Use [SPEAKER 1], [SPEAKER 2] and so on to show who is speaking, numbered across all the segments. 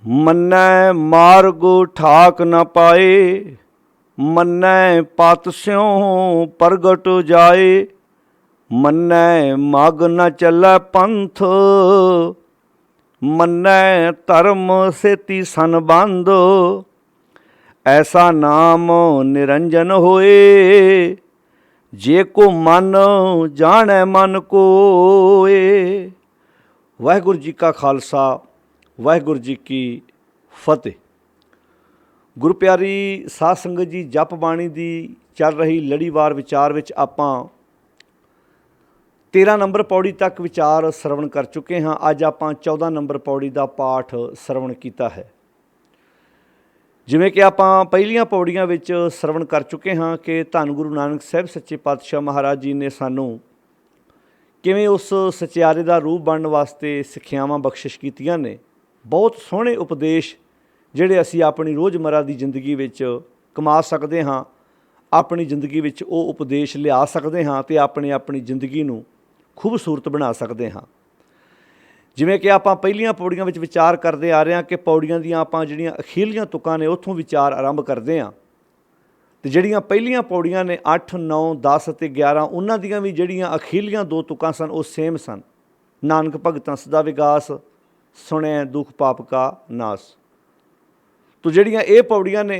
[SPEAKER 1] मन्नै मार्ग ठाक न पाए, मन्नै पत स्यों प्रगट जाए। मन्नै मग न चलै पंथ, मन्नै धर्म सेती सन बंद। ऐसा नाम निरंजन होए, जे को मन जाने मन कोए। वाहिगुरू जी का खालसा, वाहिगुरू जी की फतेह। गुरु प्यारी साध संगत जी, जप बाणी की चल रही लड़ीवार विचार विच आपां 13 नंबर पौड़ी तक विचार सरवण कर चुके हाँ। अज आपां 14 नंबर पौड़ी का पाठ सरवण किया है। जिमें कि आपां पहलियां पौड़ियां विच सरवण कर चुके हाँ कि धन गुरु नानक साहिब सच्चे पातशाह महाराज जी ने सानू किवें उस सचियारे का रूप बनने वास्ते सिक्ख्यावां बख्शिश कीतियां ने। बहुत सोहणे उपदेश जिहड़े असीं अपनी रोज़मर्रा की जिंदगी विच कमा सकते हाँ, अपनी जिंदगी विच वो उपदेश लिया सकते हाँ तो अपनी जिंदगी नूं खूबसूरत बना सकते हाँ। जिवें कि आपां पहलियां पौड़ियां विच विचार करते आ रहे हैं कि पौड़ियां दियां आपां जिहड़ियां अखीरलियां तुकां ने उत्थों विचार आरंभ करते हाँ। तो जिहड़ियां पहलियां पौड़ियां ने 8, 9, 10 ते 11 उन्हां दियां भी जिहड़ियां अखीरलियां 2 तुकां सन वो सेम सन। नानक भगतां सदा विगास, सुने दुख पाप का नास। तो जिहड़ियां ये पौड़ियां ने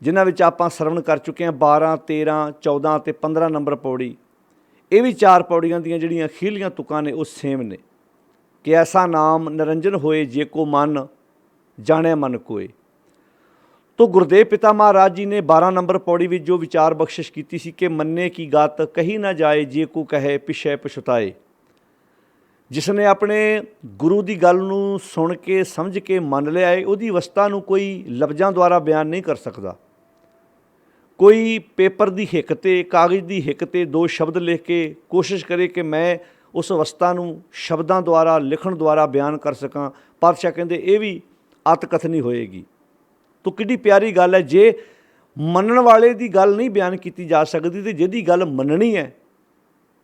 [SPEAKER 1] जिन्हां विच आपां सरवण कर चुके हैं 12, 13, 14 ते 15 नंबर पौड़ी, ये भी 4 पौड़ियां दियां जिहड़ियां अखीरलियां तुकां ने वो सेम ने कि ऐसा नाम निरंजन होए, जे को मन जाने मन कोए। तो गुरुदेव पिता महाराज जी ने 12 नंबर पौड़ी में जो विचार बख्शिश की सी कि मन्ने की गात कही ना जाए, जे को कहे पिछे पछताए। जिसने अपने गुरु की गल नूं सुन के समझ के मन लिया है, उहदी अवस्था नूं कोई लफ्ज़ां द्वारा बयान नहीं कर सकता। कोई पेपर की हिक ते कागज़ की हिक ते 2 शब्द लिख के कोशिश करे कि मैं उस अवस्था नूं शब्दां द्वारा लिखण द्वारा बयान कर सकां, पातशाह कहंदे ये भी अतकथनी होएगी। तो कितनी प्यारी गल है, जे मनण वाले की गल नहीं बयान की जा सकती तो जिहदी गल मननी है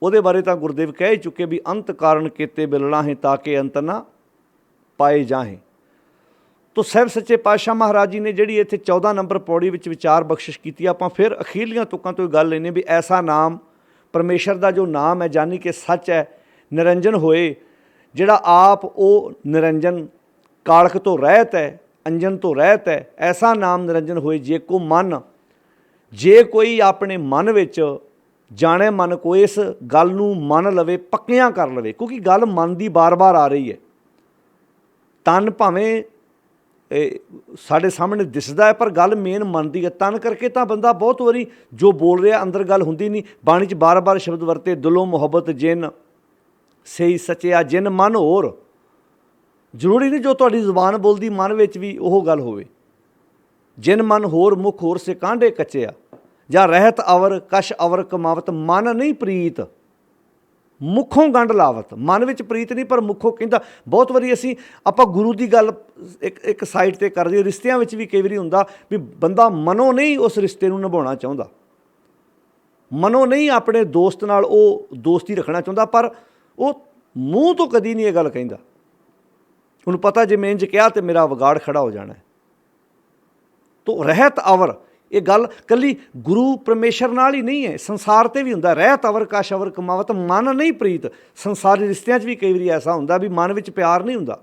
[SPEAKER 1] ਉਹਦੇ बारे तो गुरुदेव कह ही चुके भी अंत कारण केते बिलना है ताकि अंत ना पाए जाए। तो साहिब सच्चे पातशाह महाराज जी ने जिहड़ी इत्थे 14 नंबर पौड़ी विच विचार बख्शिश की, आपां फिर अखीरलियां तुकां तो गल लेने भी ऐसा नाम परमेश्वर का जो नाम है जानी कि सच है, निरंजन होए, जिहड़ा आप वो निरंजन कालख तो रहत है, अंजन तो रहत है। ऐसा नाम निरंजन होए, जे को मन, जे कोई अपने मन विच जाने मन को इस गल नूं मन लवे, पक्कियां कर लवे, क्योंकि गल मन की बार बार आ रही है। तन भावें साढ़े सामने दिसदा है पर गल मेन मन की है। तन करके तो बंदा बहुत बारी जो बोल रहा अंदर गल हुंदी नहीं। बाणी च बार बार शब्द वरते, दिलों मुहब्बत जिन सही सचिया जिन मन होर। जरूरी नहीं जो तुहाडी जुबान बोलती मन विच भी ओह गल होवे। जिन मन होर मुख होर से कांढे कच्चे आ, जा रहत अवर कश अवर कमावत, मन नहीं प्रीत मुखों गंढ लावत। मन विच प्रीत नहीं पर मुखों कहंदा। बहुत बारी असीं आपां गुरु की गल एक साइड ते कर दईए। रिश्तियां विच भी कई वारी हुंदा भी बंदा मनों नहीं उस रिश्ते नूं निभाउणा चाहुंदा, मनों नहीं अपने दोस्त नाल वो दोस्ती रखना चाहुंदा, पर वो मूँह तो कदी नहीं ये गल कहिंदा। उन्हें पता जे मैं इंज कहा तो मेरा विगाड़ खड़ा हो जाना है। तो रहत अवर ये गल कली गुरु परमेश्वर नाल ही नहीं है, संसार ते भी हुंदा। रहत अवर कश अवर कमावत, मन नहीं प्रीत। संसारी रिश्तियां भी कई बार ऐसा हुंदा भी मन विच प्यार नहीं हुंदा,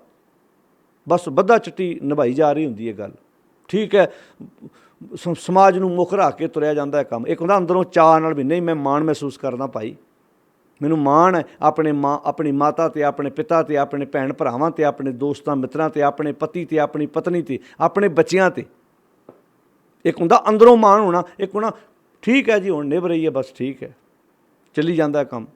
[SPEAKER 1] बस बद्धा चिट्टी निभाई जा रही हुंदी है गल। ठीक है, समाज नूं मुख रख के तुरया जांदा है काम। एक हुंदा अंदरों चाह नाल भी नहीं मैं माण महसूस करदा, भाई मैनूं माण है अपनी माता ते, अपने पिता ते, अपने भैण भरावां ते, अपने दोस्तां मित्रां ते, अपने पति ते, अपनी पत्नी ते, अपने बच्चियां ते। एक हुंदा अंदरों मान होना, एक होना ठीक है जी हुण निभ रही है, बस ठीक है चली जाता है काम।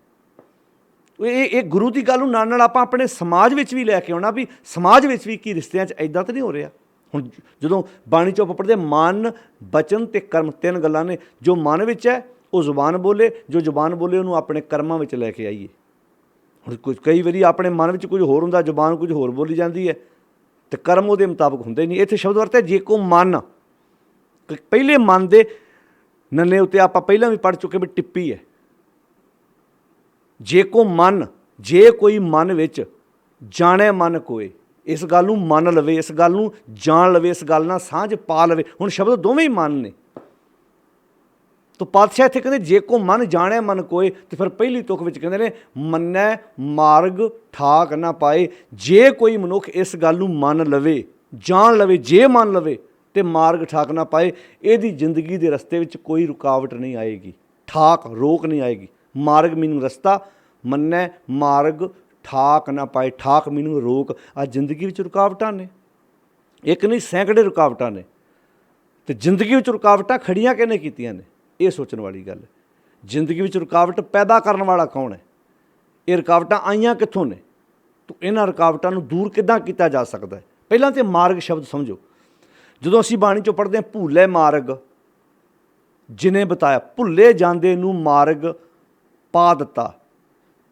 [SPEAKER 1] ये गुरु की गल नाल नाल आपां अपने समाज विच भी लैके आउणा भी समाज विच भी कि रिश्तियां च इदां तो नहीं हो रहा। हुण जदों बाणी चों पढ़दे मन बचन ते कर्म 3 गल्लां ने। जो मन विच है वो जुबान बोले, जो जुबान बोले उन्होंने अपने कर्मां विच लैके आईए। हुण कुछ कई वारी अपने मन विच कुछ होर हुंदा, जुबान कुछ होर बोली जाती है तो कर्म उहदे मुताबक हुंदे नहीं। इत्थे शब्द वरते जे को मन, पहले मन दे नन्ने उत्ते आपां पहलां भी पढ़ चुके भी टिप्पी है। जे को मन, जे कोई मन विच जाने मन कोए, इस गल नूं मन लवे, इस गल नूं जान लवे, इस गल नाल सांझ पा लवे। हुण शब्द दोवें ही मन ने। तो पातशाह इत्थे कहंदे जे को मन जाणे मन कोय, तो फिर पहली तुक विच कहंदे ने मन्नै मार्ग ठाक ना पाए। जे कोई मनुख इस गल नूं मन लवे, जान लवे, जे मन लवे तो मार्ग ठाक ना पाए, इहदी जिंदगी के रस्ते विच कोई रुकावट नहीं आएगी, ठाक रोक नहीं आएगी। मार्ग मीनू रस्ता, मन्नै मार्ग ठाक ना पाए, ठाक मीनू रोक। आ जिंदगी विच रुकावटां ने, एक नहीं सैकड़े रुकावटां ने। तो जिंदगी विच रुकावटां खड़ियां किहने कीतियां ने, ये सोचण वाली गल है। जिंदगी विच रुकावट पैदा करने वाला कौन है, ये रुकावटां आईयां कित्थों ने, तो इन्हां रुकावटां नूं दूर किद्दां कीता जा सकदा है। पहिलां तो मार्ग शब्द समझो। जदों असीं बाणी चों पढ़दे हां भूले मार्ग जिने बताया, भुल्ले जांदे नूं मार्ग पा दिता,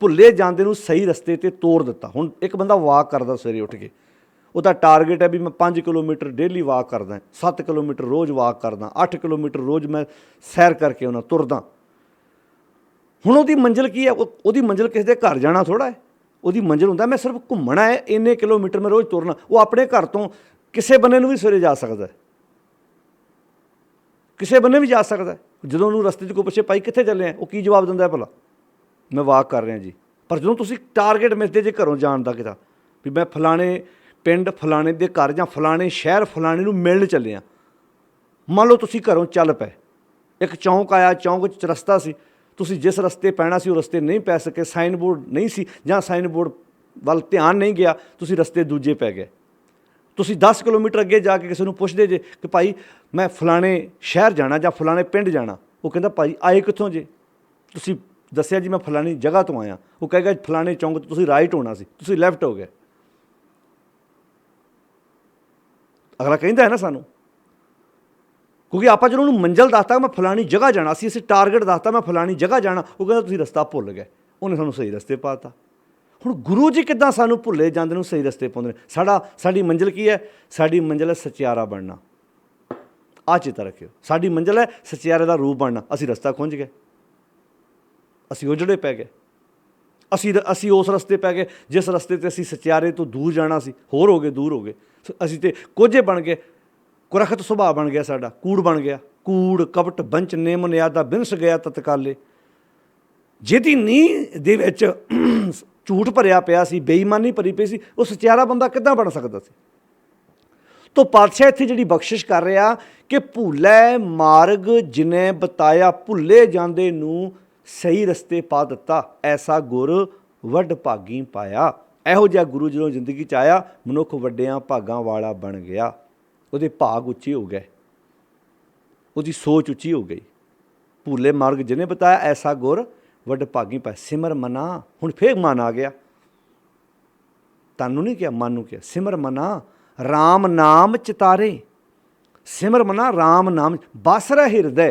[SPEAKER 1] भुल्ले जांदे नूं सही रस्ते ते तोड़ दिता। हुण एक बंदा वाक करदा सवेरे उठ के, ਉਹਦਾ टारगेट है भी मैं 5 किलोमीटर डेली वाक करदा, 7 किलोमीटर रोज़ वाक करदा, 8 किलोमीटर रोज़ मैं सैर करके आउणा, तुरदा। हुण ਉਹਦੀ मंजिल की है, ਉਹਦੀ मंजिल किसी के घर जाना थोड़ा है। ਉਹਦੀ मंजिल हुंदा मैं सिर्फ घूमना है, इन्ने किलोमीटर मैं रोज़ तुरना। वो अपने घर तो किसी बन्ने नूं भी सवेरे जा सकदा है, किसी बन्ने भी जा सकदा है। ਜਦੋਂ ਉਹਨੂੰ रस्ते 'ਚ कोई पुछे भाई कित्थे ਚੱਲੇ ਆ, ਉਹ ਕੀ जवाब ਦਿੰਦਾ भला, मैं वाक कर रहा जी। पर ਜਦੋਂ ਤੁਸੀਂ टारगेट मिलते जे घरों जाण दा किता भी मैं फलाने पिंड फलाने दे घर जां फलाने शहर फलाने नूं मिलण ਚੱਲੇ ਆ, ਮੰਨ ਲਓ ਤੁਸੀਂ ਘਰੋਂ ਚੱਲ ਪਏ, एक चौंक आया, चौंक 'ਚ रस्ता सी, ਤੁਸੀਂ जिस रस्ते पैना सी ਉਹ रस्ते नहीं पै सके, साइन बोर्ड नहीं सी ਜਾਂ साइन बोर्ड ਵੱਲ ਧਿਆਨ नहीं गया, ਤੁਸੀਂ रस्ते दूजे पै गए। ਤੁਸੀਂ 10 किलोमीटर ਅੱਗੇ ਜਾ ਕੇ ਕਿਸੇ ਨੂੰ ਪੁੱਛਦੇ ਜੇ ਕਿ ਭਾਈ ਮੈਂ ਫਲਾਣੇ ਸ਼ਹਿਰ ਜਾਣਾ ਜਾਂ ਫਲਾਣੇ ਪਿੰਡ ਜਾਣਾ, ਉਹ ਕਹਿੰਦਾ ਭਾਈ ਆਏ ਕਿੱਥੋਂ ਜੇ, ਤੁਸੀਂ ਦੱਸਿਆ ਜੀ मैं फलानी जगह तो आया, वो कहेगा फलाने चौंक तो तुसीं राइट होना सी, तुसीं लैफ्ट हो गए। अगला कहता है ना सानू, क्योंकि आप जो उन्होंने मंजिल दसता मैं फलानी जगह जाना, असीं टारगेट दसता मैं फलानी जगह जाना, वो कहता तुसीं रस्ता भुल गए, उन्हें सानू सही रस्ते पाता। हुण गुरु जी किद्दां सानू भुल्ले जांदे नूं सही रस्ते पाउंदे ने। साडी मंजिल की है, साडी मंजिल है सचियारा बनना। आ चेता रखियो, साडी मंजिल है सचियारे दा रूप बनना। असीं रस्ता खुंझ गए, असीं उजड़े पै गए, असीं उस रस्ते पै गए जिस रस्ते ते असीं सचियारे तो दूर जाना सी, होर हो गए, दूर हो गए। असीं ते कोझे बन गए, कुरखत सुभाਅ बन गया साडा, कूड़ बन गया, कूड़ कपट ਬੰਚ ਨੇ ਮਨਿਆਦਾ ਬਿਨਸ ਗਿਆ ਤਤਕਾਲੇ। ਜਿਹਦੀ ਨੀਂਹ ਦੇ ਵਿੱਚ ਝੂਠ ਭਰਿਆ ਪਿਆ ਸੀ, ਬੇਈਮਾਨੀ ਭਰੀ ਪਈ ਸੀ, ਉਹ ਸਚਿਆਰਾ ਬੰਦਾ ਕਿੱਦਾਂ ਬਣ ਸਕਦਾ ਸੀ। तो पातशाह इत्थे जिहड़ी बख्शिश कर रहा कि भुलै मार्ग जिने बताया, भुले जांदे नूं सही रस्ते पा दिता, ऐसा गुर वड भागी पाया। ਇਹੋ ਜਿਹਾ गुरु ਜਦੋਂ ਜ਼ਿੰਦਗੀ 'ਚ ਆਇਆ, ਮਨੁੱਖ ਵੱਡਿਆਂ ਭਾਗਾਂ ਵਾਲਾ ਬਣ ਗਿਆ। ਉਹਦੇ ਭਾਗ ਉੱਚੇ ਹੋ ਗਏ, ਉਹਦੀ ਸੋਚ ਉੱਚੀ ਹੋ ਗਈ। ਭੁੱਲੇ ਮਾਰਗ ਜਿਹਨੇ ਬਤਾਇਆ, ਐਸਾ ਗੁਰ ਵੱਡ ਭਾਗੀ ਪਾਇਆ। ਸਿਮਰ ਮਨਾ, ਹੁਣ ਫੇਰ ਮਨ ਆ ਗਿਆ, ਤੁਹਾਨੂੰ ਨਹੀਂ ਕਿਹਾ, ਮਨ ਨੂੰ ਕਿਹਾ। ਸਿਮਰ ਮਨਾ राम नाम चितारे, सिमर मना राम नाम बस रह हिरदे,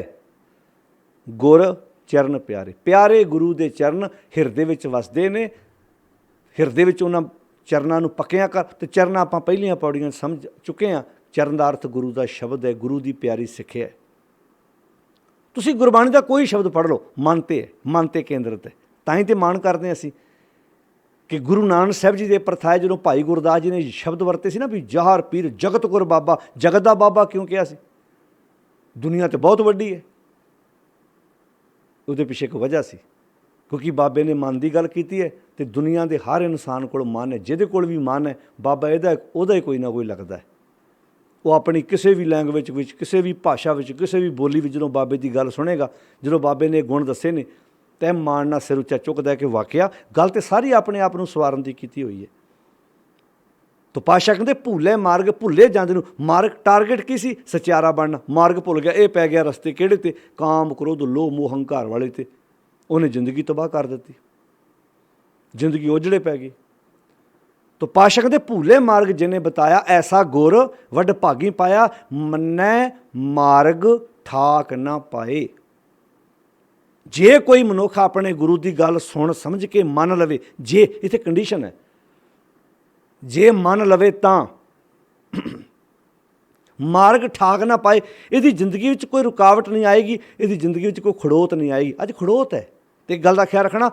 [SPEAKER 1] गुर चरण प्यारे। प्यारे गुरु के चरण हिरदे विच वसदे ने, हिरदे विच उन्हां चरनां नूं पक्कियां कर। तो चरण आपां पहलियां पौड़ियां समझ चुके हैं। चरण का अर्थ गुरु का शब्द है, गुरु की प्यारी सिक्ख्या है। तुसीं गुरबाणी का कोई शब्द पढ़ लो, मन ते है, मन ते केंद्रित है। तां ही तो मान करते हैं असीं कि गुरु नानक साहब जी के प्रथाए जो भाई गुरदास जी ने शब्द वरते सी ना भी जहार पीर जगत गुर बाबा, जगत का बाबा क्यों कहा सी? दुनिया तो बहुत वड्डी है, उसदे पिछे एक वजह सी, क्योंकि बाबे ने मन की गल की है। तो दुनिया के हर इंसान को मन है, जिहदे कोल भी मन है, बाबा इहदा उहदा ही कोई ना कोई लगता है। वो अपनी किसी भी लैंगुएज विच, किसी भी भाषा विच, किसी भी बोली विच जो बाबे की गल सुनेगा, जो बाबे ने गुण दसे ने, तै मान नाल सिर उच्चा चुकदा है कि वाकया गल तो सारी अपने आप नूं सवारन दी कीती हुई है। तो पातशाह कहंदे भुले मार्ग, भुले जांदे नूं मार्ग, टारगेट की सी? सचियारा बनना। मार्ग भुल गया, ये पै गया रस्ते किहड़े ते? काम क्रोध लोभ मोह हंकार वाले ते। उन्हें जिंदगी तबाह कर दी, जिंदगी उजड़े पै गई। तो पातशाह कहंदे भुले मार्ग जिन्हें बताया, ऐसा गुर वड भागी पाया, मन्नै मार्ग ठाक ना पाए। जे कोई मनुख अपने गुरु की गल सुन समझ के मन लवे, जे इत्थे कंडीशन है, जे मन लवे तां मार्ग ठाक ना पाए, इसकी जिंदगी में कोई रुकावट नहीं आएगी, इसकी जिंदगी में कोई खड़ोत नहीं आएगी। अज खड़ोत है, तो एक गल का ख्याल रखना,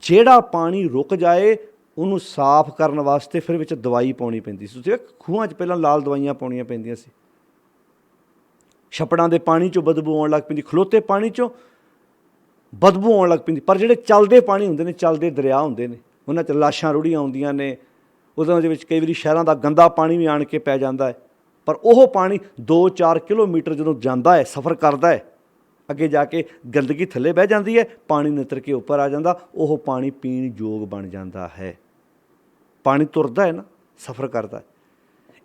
[SPEAKER 1] जेड़ा पानी रुक जाए ਉਹਨੂੰ ਸਾਫ਼ ਕਰਨ ਵਾਸਤੇ ਫਿਰ ਵਿੱਚ ਦਵਾਈ ਪਾਉਣੀ ਪੈਂਦੀ ਸੀ। ਤੁਸੀਂ ਖੂਹਾਂ 'ਚ ਪਹਿਲਾਂ ਲਾਲ ਦਵਾਈਆਂ ਪਾਉਣੀਆਂ ਪੈਂਦੀਆਂ ਸੀ। ਛੱਪੜਾਂ ਦੇ ਪਾਣੀ 'ਚੋਂ ਬਦਬੂ ਆਉਣ ਲੱਗ ਪੈਂਦੀ, ਖਲੋਤੇ ਪਾਣੀ 'ਚੋਂ ਬਦਬੂ ਆਉਣ ਲੱਗ ਪੈਂਦੀ। ਪਰ ਜਿਹੜੇ ਚੱਲਦੇ ਪਾਣੀ ਹੁੰਦੇ ਨੇ, ਚੱਲਦੇ ਦਰਿਆ ਹੁੰਦੇ ਨੇ, ਉਹਨਾਂ 'ਚ ਲਾਸ਼ਾਂ ਰੁੜੀਆਂ ਆਉਂਦੀਆਂ ਨੇ। ਉਹਨਾਂ ਦੇ ਵਿੱਚ ਕਈ ਵਾਰੀ ਸ਼ਹਿਰਾਂ ਦਾ ਗੰਦਾ ਪਾਣੀ ਵੀ ਆਣ ਕੇ ਪੈ ਜਾਂਦਾ ਹੈ। ਪਰ ਉਹ ਪਾਣੀ 2-4 ਕਿਲੋਮੀਟਰ ਜਦੋਂ ਜਾਂਦਾ ਹੈ, ਸਫ਼ਰ ਕਰਦਾ ਹੈ, ਅੱਗੇ ਜਾ ਕੇ ਗੰਦਗੀ ਥੱਲੇ ਬਹਿ ਜਾਂਦੀ ਹੈ, ਪਾਣੀ ਨਿੱਤਰ ਕੇ ਉੱਪਰ ਆ ਜਾਂਦਾ, ਉਹ ਪਾਣੀ ਪੀਣ ਯੋਗ ਬਣ ਜਾਂਦਾ ਹੈ। ਪਾਣੀ ਤੁਰਦਾ ਹੈ ਨਾ, ਸਫ਼ਰ ਕਰਦਾ ਹੈ।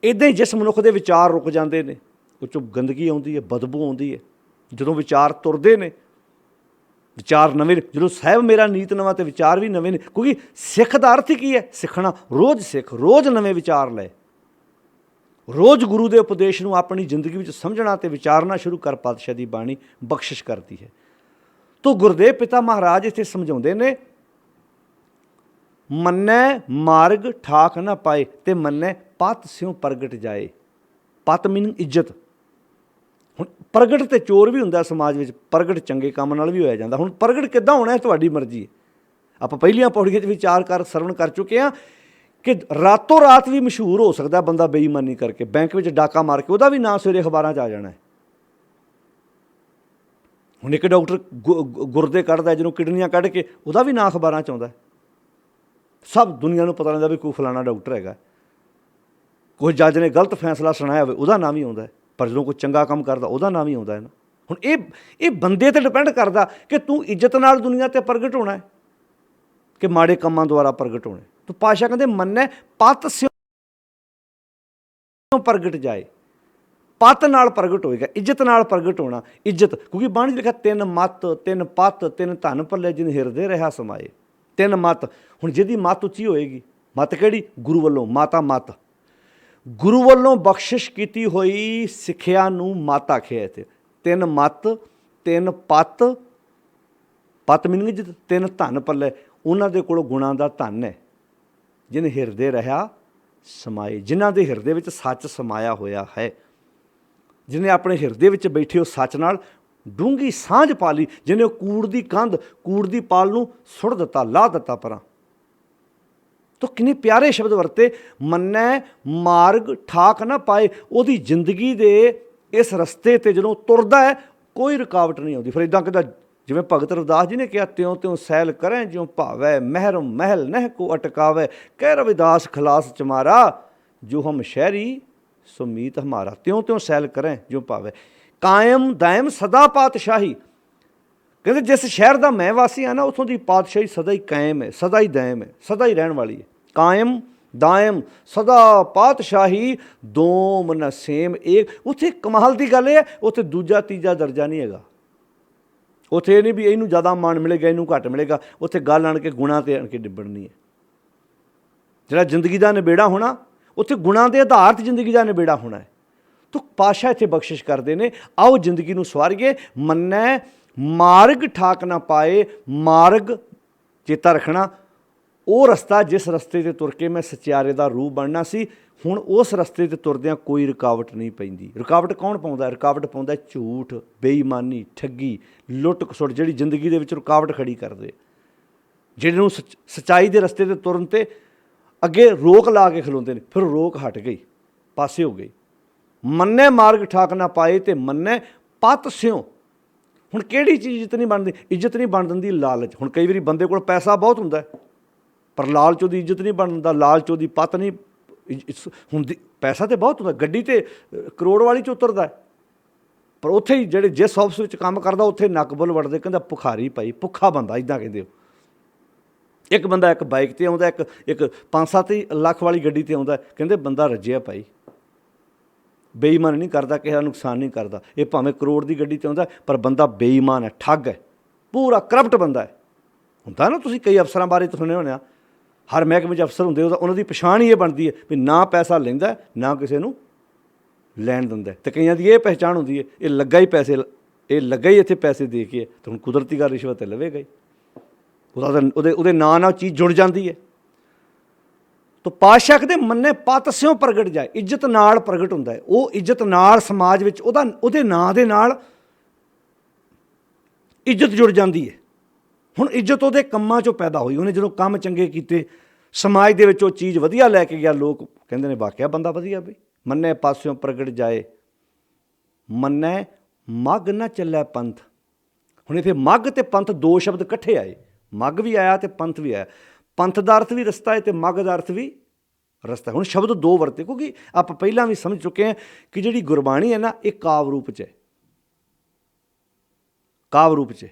[SPEAKER 1] ਇੱਦਾਂ ਹੀ ਜਿਸ ਮਨੁੱਖ ਦੇ ਵਿਚਾਰ ਰੁਕ ਜਾਂਦੇ ਨੇ, ਉਹ 'ਚੋਂ ਗੰਦਗੀ ਆਉਂਦੀ ਹੈ, ਬਦਬੂ ਆਉਂਦੀ ਹੈ। ਜਦੋਂ ਵਿਚਾਰ ਤੁਰਦੇ ਨੇ, ਵਿਚਾਰ ਨਵੇਂ, ਜਦੋਂ ਸਾਹਿਬ ਮੇਰਾ ਨੀਤ ਨਵਾਂ, ਅਤੇ ਵਿਚਾਰ ਵੀ ਨਵੇਂ ਨੇ। ਕਿਉਂਕਿ ਸਿੱਖ ਦਾ ਅਰਥ ਕੀ ਹੈ? ਸਿੱਖਣਾ। ਰੋਜ਼ ਸਿੱਖ, ਰੋਜ਼ ਨਵੇਂ ਵਿਚਾਰ ਲੈ, ਰੋਜ਼ ਗੁਰੂ ਦੇ ਉਪਦੇਸ਼ ਨੂੰ ਆਪਣੀ ਜ਼ਿੰਦਗੀ ਵਿੱਚ ਸਮਝਣਾ ਅਤੇ ਵਿਚਾਰਨਾ ਸ਼ੁਰੂ ਕਰ। ਪਾਤਸ਼ਾਹ ਦੀ ਬਾਣੀ ਬਖਸ਼ਿਸ਼ ਕਰਦੀ ਹੈ। ਤੋ ਗੁਰਦੇਵ ਪਿਤਾ ਮਹਾਰਾਜ ਇੱਥੇ ਸਮਝਾਉਂਦੇ ਨੇ, ਮੰਨੈ ਮਾਰਗ ਠਾਕ ਨਾ ਪਾਏ, ਤੇ ਮੰਨੈ ਪਤ ਸਿਉ ਪ੍ਰਗਟ ਜਾਏ। ਪਤ ਮੀਨਿੰਗ ਇੱਜ਼ਤ। ਹੁਣ ਪ੍ਰਗਟ ਤੇ ਚੋਰ ਵੀ ਹੁੰਦਾ ਸਮਾਜ ਵਿੱਚ, ਪ੍ਰਗਟ ਚੰਗੇ ਕੰਮ ਨਾਲ ਵੀ ਹੋਇਆ ਜਾਂਦਾ। ਹੁਣ ਪ੍ਰਗਟ ਕਿੱਦਾਂ ਹੋਣਾ ਹੈ, ਤੁਹਾਡੀ ਮਰਜ਼ੀ ਹੈ। ਆਪਾਂ ਪਹਿਲੀਆਂ ਪੌੜੀਆਂ 'ਚ ਵਿਚਾਰ ਸਰਵਣ ਕਰ ਚੁੱਕੇ ਹਾਂ ਕਿ ਰਾਤੋਂ ਰਾਤ ਵੀ ਮਸ਼ਹੂਰ ਹੋ ਸਕਦਾ ਬੰਦਾ ਬੇਈਮਾਨੀ ਕਰਕੇ, ਬੈਂਕ ਵਿੱਚ ਡਾਕਾ ਮਾਰ ਕੇ, ਉਹਦਾ ਵੀ ਨਾਂ ਸਵੇਰੇ ਅਖਬਾਰਾਂ 'ਚ ਆ ਜਾਣਾ ਹੈ। ਹੁਣ ਇੱਕ ਡਾਕਟਰ ਗੁਰਦੇ ਕੱਢਦਾ, ਜਦੋਂ ਕਿਡਨੀਆਂ ਕੱਢ ਕੇ, ਉਹਦਾ ਵੀ ਨਾਂ ਅਖਬਾਰਾਂ 'ਚ ਆਉਂਦਾ। ਸਭ ਦੁਨੀਆ ਨੂੰ ਪਤਾ ਲੱਗਦਾ ਵੀ ਕੋਈ ਫਲਾਣਾ ਡਾਕਟਰ ਹੈਗਾ। ਕੋਈ ਜੱਜ ਨੇ ਗਲਤ ਫੈਸਲਾ ਸੁਣਾਇਆ ਹੋਵੇ, ਉਹਦਾ ਨਾਂ ਵੀ ਆਉਂਦਾ। ਪਰ ਜਦੋਂ ਕੋਈ ਚੰਗਾ ਕੰਮ ਕਰਦਾ, ਉਹਦਾ ਨਾਂ ਵੀ ਆਉਂਦਾ ਹੈ ਨਾ। ਹੁਣ ਇਹ ਬੰਦੇ 'ਤੇ ਡਿਪੈਂਡ ਕਰਦਾ ਕਿ ਤੂੰ ਇੱਜ਼ਤ ਨਾਲ ਦੁਨੀਆ 'ਤੇ ਪ੍ਰਗਟ ਹੋਣਾ ਹੈ ਕਿ ਮਾੜੇ ਕੰਮਾਂ ਦੁਆਰਾ ਪ੍ਰਗਟ ਹੋਣਾ। ਤੂੰ ਪਾਤਸ਼ਾਹ ਕਹਿੰਦੇ ਮੰਨੈ ਪਤ ਸਿਉ ਪ੍ਰਗਟ ਜਾਏ। ਪਤ ਨਾਲ ਪ੍ਰਗਟ ਹੋਏਗਾ, ਇੱਜ਼ਤ ਨਾਲ ਪ੍ਰਗਟ ਹੋਣਾ। ਇੱਜ਼ਤ, ਕਿਉਂਕਿ ਬਾਣੀ 'ਚ ਲਿਖਿਆ, ਤਿੰਨ ਮੱਤ ਤਿੰਨ ਪਤ ਤਿੰਨ ਧਨ ਪੱਲੇ ਜਿਨ ਹਿਰਦੇ ਰਿਹਾ ਸਮਾਏ। ਤਿੰਨ ਮੱਤ। ਹੁਣ ਜਿਹਦੀ ਮੱਤ ਉੱਚੀ ਹੋਏਗੀ, ਮੱਤ ਕਿਹੜੀ? ਗੁਰੂ ਵੱਲੋਂ, ਮਾਤਾ ਮੱਤ। ਗੁਰੂ ਵੱਲੋਂ ਬਖਸ਼ਿਸ਼ ਕੀਤੀ ਹੋਈ ਸਿੱਖਿਆ ਨੂੰ ਮੱਤ ਆਖਿਆ ਇੱਥੇ। ਤਿੰਨ ਮੱਤ, ਤਿੰਨ ਪਤ, ਪਤ ਮੀਨਿੰਗ ਇੱਜ਼ਤ, ਤਿੰਨ ਧਨ ਪੱਲੇ। ਉਹਨਾਂ ਦੇ ਕੋਲ ਗੁਣਾਂ ਦਾ ਧਨ ਹੈ। ਜਿਨ ਹਿਰਦੇ ਰਿਹਾ ਸਮਾਏ, ਜਿਨ੍ਹਾਂ ਦੇ ਹਿਰਦੇ ਵਿੱਚ ਸੱਚ ਸਮਾਇਆ ਹੋਇਆ ਹੈ, ਜਿਹਨੇ ਆਪਣੇ ਹਿਰਦੇ ਵਿੱਚ ਬੈਠੇ ਉਹ ਸੱਚ ਨਾਲ ਡੂੰਘੀ ਸਾਂਝ ਪਾ ਲਈ, ਜਿਹਨੇ ਉਹ ਕੂੜ ਦੀ ਕੰਧ, ਕੂੜ ਦੀ ਪਾਲ ਨੂੰ ਸੁੱਟ ਦਿੱਤਾ, ਲਾਹ ਦਿੱਤਾ ਪਰਾਂ। ਤੋ ਕਿੰਨੇ ਪਿਆਰੇ ਸ਼ਬਦ ਵਰਤੇ, ਮੰਨੈ ਮਾਰਗ ਠਾਕ ਨਾ ਪਾਏ। ਉਹਦੀ ਜ਼ਿੰਦਗੀ ਦੇ ਇਸ ਰਸਤੇ 'ਤੇ ਜਦੋਂ ਤੁਰਦਾ ਹੈ, ਕੋਈ ਰੁਕਾਵਟ ਨਹੀਂ ਆਉਂਦੀ। ਫਿਰ ਇੱਦਾਂ ਕਹਿੰਦਾ, ਜਿਵੇਂ ਭਗਤ ਰਵਿਦਾਸ ਜੀ ਨੇ ਕਿਹਾ, ਤਿਉਂ ਤਿਉਂ ਸੈਲ ਕਰੈ ਜਿਉਂ ਭਾਵੈ, ਮਹਿਰਮ ਮਹਿਲ ਨਹਿ ਕੋ ਅਟਕਾਵੈ। ਕਹਿ ਰਵਿਦਾਸ ਖਲਾਸ ਚਮਾਰਾ, ਜੋ ਹਮ ਸ਼ਹਿਰੀ ਸੋ ਮੀਤ ਹਮਾਰਾ। ਤਿਉਂ ਤਿਉਂ ਸੈਲ ਕਰੈ ਜਿਉਂ ਭਾਵੈ, ਕਾਇਮ ਦਾਇਮ ਸਦਾ ਪਾਤਸ਼ਾਹੀ। ਕਹਿੰਦੇ ਜਿਸ ਸ਼ਹਿਰ ਦਾ ਮੈਂ ਵਾਸੀ ਹਾਂ ਨਾ, ਉੱਥੋਂ ਦੀ ਪਾਤਸ਼ਾਹੀ ਸਦਾ ਹੀ ਕਾਇਮ ਹੈ, ਸਦਾ ਹੀ ਦਾਇਮ ਹੈ, ਸਦਾ ਹੀ ਰਹਿਣ ਵਾਲੀ ਹੈ। ਕਾਇਮ ਦਾਇਮ ਸਦਾ ਪਾਤਸ਼ਾਹੀ, ਦੋਮ ਨ ਸੇਮ ਏਕ। ਉੱਥੇ ਕਮਾਲ ਦੀ ਗੱਲ ਇਹ ਹੈ, ਉੱਥੇ ਦੂਜਾ ਤੀਜਾ ਦਰਜਾ ਨਹੀਂ ਹੈਗਾ। ਉੱਥੇ ਇਹ ਨਹੀਂ ਵੀ ਇਹਨੂੰ ਜ਼ਿਆਦਾ ਮਾਣ ਮਿਲੇਗਾ, ਇਹਨੂੰ ਘੱਟ ਮਿਲੇਗਾ। ਉੱਥੇ ਗੱਲ ਆਣ ਕੇ ਗੁਣਾਂ 'ਤੇ ਆਣ ਕੇ ਨਿਬੜਨੀ ਹੈ। ਜਿਹੜਾ ਜ਼ਿੰਦਗੀ ਦਾ ਨਿਬੇੜਾ ਹੋਣਾ, ਉੱਥੇ ਗੁਣਾਂ ਦੇ ਆਧਾਰ 'ਤੇ ਜ਼ਿੰਦਗੀ ਦਾ ਨਿਬੇੜਾ ਹੋਣਾ ਹੈ। ਤਾਂ ਪਾਤਸ਼ਾਹ ਇੱਥੇ ਬਖਸ਼ਿਸ਼ ਕਰਦੇ ਨੇ, ਆਓ ਜ਼ਿੰਦਗੀ ਨੂੰ ਸਵਾਰੀਏ। ਮੰਨੈ ਮਾਰਗ ਠਾਕ ਨਾ ਪਾਏ। ਮਾਰਗ ਚੇਤਾ ਰੱਖਣਾ, ਉਹ ਰਸਤਾ ਜਿਸ ਰਸਤੇ 'ਤੇ ਤੁਰ ਕੇ ਮੈਂ ਸਚਿਆਰੇ ਦਾ ਰੂਪ ਬਣਨਾ ਸੀ, ਹੁਣ ਉਸ ਰਸਤੇ 'ਤੇ ਤੁਰਦਿਆਂ ਕੋਈ ਰੁਕਾਵਟ ਨਹੀਂ ਪੈਂਦੀ। ਰੁਕਾਵਟ ਕੌਣ ਪਾਉਂਦਾ? ਰੁਕਾਵਟ ਪਾਉਂਦਾ ਝੂਠ, ਬੇਈਮਾਨੀ, ਠੱਗੀ, ਲੁੱਟ ਖਸੁੱਟ, ਜਿਹੜੀ ਜ਼ਿੰਦਗੀ ਦੇ ਵਿੱਚ ਰੁਕਾਵਟ ਖੜੀ ਕਰਦੇ, ਜਿਹਨੂੰ ਸੱਚਾਈ ਦੇ ਰਸਤੇ 'ਤੇ ਤੁਰਨ 'ਤੇ ਅੱਗੇ ਰੋਕ ਲਾ ਕੇ ਖਲੋਂਦੇ ਨੇ, ਫਿਰ ਰੋਕ ਹਟ ਗਈ, ਪਾਸੇ ਹੋ ਗਈ। ਮੰਨੈ ਮਾਰਗ ਠਾਕ ਨਾ ਪਾਏ, ਤੇ ਮੰਨੈ ਪਤ ਸਿਉ। ਹੁਣ ਕਿਹੜੀ ਚੀਜ਼ ਇੱਜ਼ਤ ਨਹੀਂ ਬਣਦੀ? ਇੱਜ਼ਤ ਨਹੀਂ ਬਣ ਦਿੰਦੀ ਲਾਲਚ। ਹੁਣ ਕਈ ਵਾਰੀ ਬੰਦੇ ਕੋਲ ਪੈਸਾ ਬਹੁਤ ਹੁੰਦਾ, ਪਰ ਲਾਲਚ ਉਹਦੀ ਇੱਜ਼ਤ ਨਹੀਂ ਬਣ ਦਿੰਦਾ, ਲਾਲਚ ਉਹਦੀ ਪਤ ਨਹੀਂ ਹੁੰਦੀ। ਪੈਸਾ ਤਾਂ ਬਹੁਤ ਹੁੰਦਾ, ਗੱਡੀ ਤੇ ਕਰੋੜ ਵਾਲੀ 'ਚ ਉਤਰਦਾ, ਪਰ ਉੱਥੇ ਹੀ ਜਿਹੜੇ ਜਿਸ ਆਫਿਸ ਵਿੱਚ ਕੰਮ ਕਰਦਾ, ਉੱਥੇ ਨੱਕ ਬੁੱਲ ਵੜਦੇ, ਕਹਿੰਦਾ ਭੁਖਾਰੀ ਭਾਈ, ਭੁੱਖਾ ਬੰਦਾ, ਇੱਦਾਂ ਕਹਿੰਦੇ ਹੋ। ਇੱਕ ਬੰਦਾ ਇੱਕ ਬਾਈਕ 'ਤੇ ਆਉਂਦਾ, ਇੱਕ 5-7 ਲੱਖ ਵਾਲੀ ਗੱਡੀ 'ਤੇ ਆਉਂਦਾ, ਕਹਿੰਦੇ ਬੰਦਾ ਰੱਜਿਆ ਭਾਈ, ਬੇਈਮਾਨ ਨਹੀਂ ਕਰਦਾ, ਕਿਸੇ ਦਾ ਨੁਕਸਾਨ ਨਹੀਂ ਕਰਦਾ। ਇਹ ਭਾਵੇਂ ਕਰੋੜ ਦੀ ਗੱਡੀ 'ਤੇ ਆਉਂਦਾ, ਪਰ ਬੰਦਾ ਬੇਈਮਾਨ ਹੈ, ਠੱਗ ਹੈ, ਪੂਰਾ ਕਰਪਟ ਬੰਦਾ ਹੈ। ਹੁੰਦਾ ਨਾ, ਤੁਸੀਂ ਕਈ ਅਫਸਰਾਂ ਬਾਰੇ ਸੁਣਿਆ ਹੋਣਾ, ਹਰ ਮਹਿਕਮੇ 'ਚ ਅਫਸਰ ਹੁੰਦੇ, ਉਹਨਾਂ ਦੀ ਪਛਾਣ ਹੀ ਇਹ ਬਣਦੀ ਹੈ ਵੀ ਨਾ ਪੈਸਾ ਲੈਂਦਾ, ਨਾ ਕਿਸੇ ਨੂੰ ਲੈਣ ਦਿੰਦਾ। ਅਤੇ ਕਈਆਂ ਦੀ ਇਹ ਪਹਿਚਾਣ ਹੁੰਦੀ ਹੈ, ਇਹ ਲੱਗਾ ਹੀ ਪੈਸੇ, ਇਹ ਲੱਗਾ ਹੀ ਇੱਥੇ ਪੈਸੇ ਦੇ ਕੇ, ਤਾਂ ਹੁਣ ਕੁਦਰਤੀ ਗੱਲ ਰਿਸ਼ਵਤ ਤਾਂ ਲਵੇਗਾ ਹੀ। ਉਹਦੇ ਨਾਂ ਨਾਲ ਚੀਜ਼ ਜੁੜ ਜਾਂਦੀ ਹੈ। ਤਾਂ ਪਾਤਸ਼ਾਹ ਕਹਿੰਦੇ ਮੰਨੇ ਪਤ ਸਿਉ ਪ੍ਰਗਟ ਜਾਏ। ਇੱਜ਼ਤ ਨਾਲ ਪ੍ਰਗਟ ਹੁੰਦਾ ਹੈ, ਉਹ ਇੱਜ਼ਤ ਨਾਲ ਸਮਾਜ ਵਿੱਚ ਉਹਦੇ ਨਾਂ ਦੇ ਨਾਲ ਇੱਜ਼ਤ ਜੁੜ ਜਾਂਦੀ ਹੈ। ਹੁਣ ਇੱਜ਼ਤ ਉਹਦੇ ਕੰਮਾਂ 'ਚੋਂ ਪੈਦਾ ਹੋਈ, ਉਹਨੇ ਜਦੋਂ ਕੰਮ ਚੰਗੇ ਕੀਤੇ, समाज दे विच वो चीज़ वधिया लैके गया, लोग कहंदे ने वाकिया बंदा वधिया बई। मन्ने पास्यों प्रगट जाए, मन्ने मग न चलै पंथ। हुण इत्थे मग ते पंथ दो शब्द इकट्ठे आए, मग भी आया ते पंथ भी आया। पंथ दा अर्थ भी रस्ता है ते मग दा अर्थ भी रस्ता। हुण शब्द दो वरते क्योंकि आप पहलां भी समझ चुके हैं कि जिहड़ी गुरबाणी है ना, ये काव रूप च है, काव रूप च।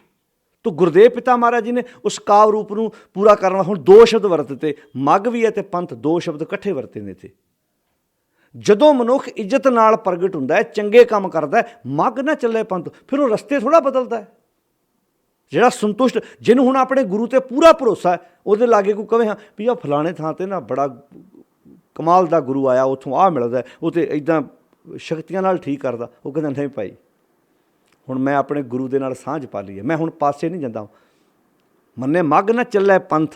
[SPEAKER 1] तो गुरदेव पिता महाराज जी ने उस काव रूप को पूरा करना, हुण दो शब्द वरतते, मग भी है ते पंथ, दो शब्द इकट्ठे वरते ने इत्थे। जदों मनुख इज्जत नाल प्रगट हुंदा है, चंगे काम करदा है, मग ना चले पंथ, फिर वो रस्ते थोड़ा बदलदा है। जिहड़ा संतुष्ट, जिन्हों हुण अपने गुरु ते पूरा भरोसा है, उहदे लागे कोई कहे हाँ भी आ फलाणे थां ते ना बड़ा कमाल दा गुरु आया, उत्थों आ मिलदा, वो तो इदां शक्तियां नाल ठीक करदा, वो कहंदा नहीं भाई हुण मैं अपने गुरु दे नाल सांझ पा ली है, मैं हुण पासे नहीं जांदा। मन्ने मग न चलै पंथ,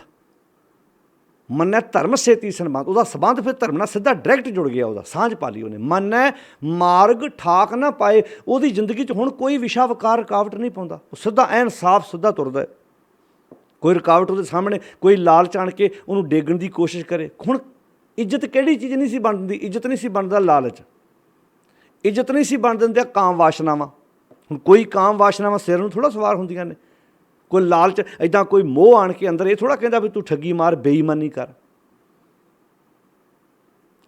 [SPEAKER 1] मन्नै धर्म से तीसन बांध, ਉਹਦਾ ਸੰਬੰਧ ਫਿਰ ਧਰਮ ਨਾਲ ਸਿੱਧਾ ਡਾਇਰੈਕਟ ਜੁੜ ਗਿਆ, ਉਹਦਾ ਸਾਂਝ ਪਾ ਲਈ ਉਹਨੇ। ਮन्नै ਮਾਰਗ ਠਾਕ ਨਾ ਪਾਏ, ਉਹਦੀ ਜ਼ਿੰਦਗੀ 'ਚ ਹੁਣ ਕੋਈ ਵਿਸ਼ਾ ਵਕਾਰ ਰੁਕਾਵਟ ਨਹੀਂ ਪਾਉਂਦਾ, ਉਹ ਸਿੱਧਾ ਐਨ ਸਾਫ ਸਿੱਧਾ ਤੁਰਦਾ। ਕੋਈ ਰੁਕਾਵਟ ਉਹਦੇ ਸਾਹਮਣੇ, ਕੋਈ ਲਾਲਚ ਆਣ ਕੇ ਉਹਨੂੰ ਡੇਗਣ ਦੀ ਕੋਸ਼ਿਸ਼ ਕਰੇ। ਹੁਣ ਇੱਜ਼ਤ ਕਿਹੜੀ ਚੀਜ਼ ਨਹੀਂ ਸੀ ਬਣਦੀ? ਇੱਜ਼ਤ ਨਹੀਂ ਸੀ ਬਣਦਾ ਲਾਲਚ, ਇੱਜ਼ਤ ਨਹੀਂ ਸੀ ਬਣ ਦਿੰਦੇ ਕਾਮ ਵਾਸ਼ਨਾਵਾਂ। ਹੁਣ ਕੋਈ ਕਾਮ ਵਾਸ਼ਨਾਵਾਂ ਸਿਰ ਨੂੰ ਥੋੜ੍ਹਾ ਸਵਾਰ ਹੁੰਦੀਆਂ ਨੇ, ਕੋਈ ਲਾਲਚ ਇੱਦਾਂ ਕੋਈ ਮੋਹ ਆਣ ਕੇ ਅੰਦਰ, ਇਹ ਥੋੜ੍ਹਾ ਕਹਿੰਦਾ ਵੀ ਤੂੰ ਠੱਗੀ ਮਾਰ, ਬੇਈਮਾਨੀ ਕਰ।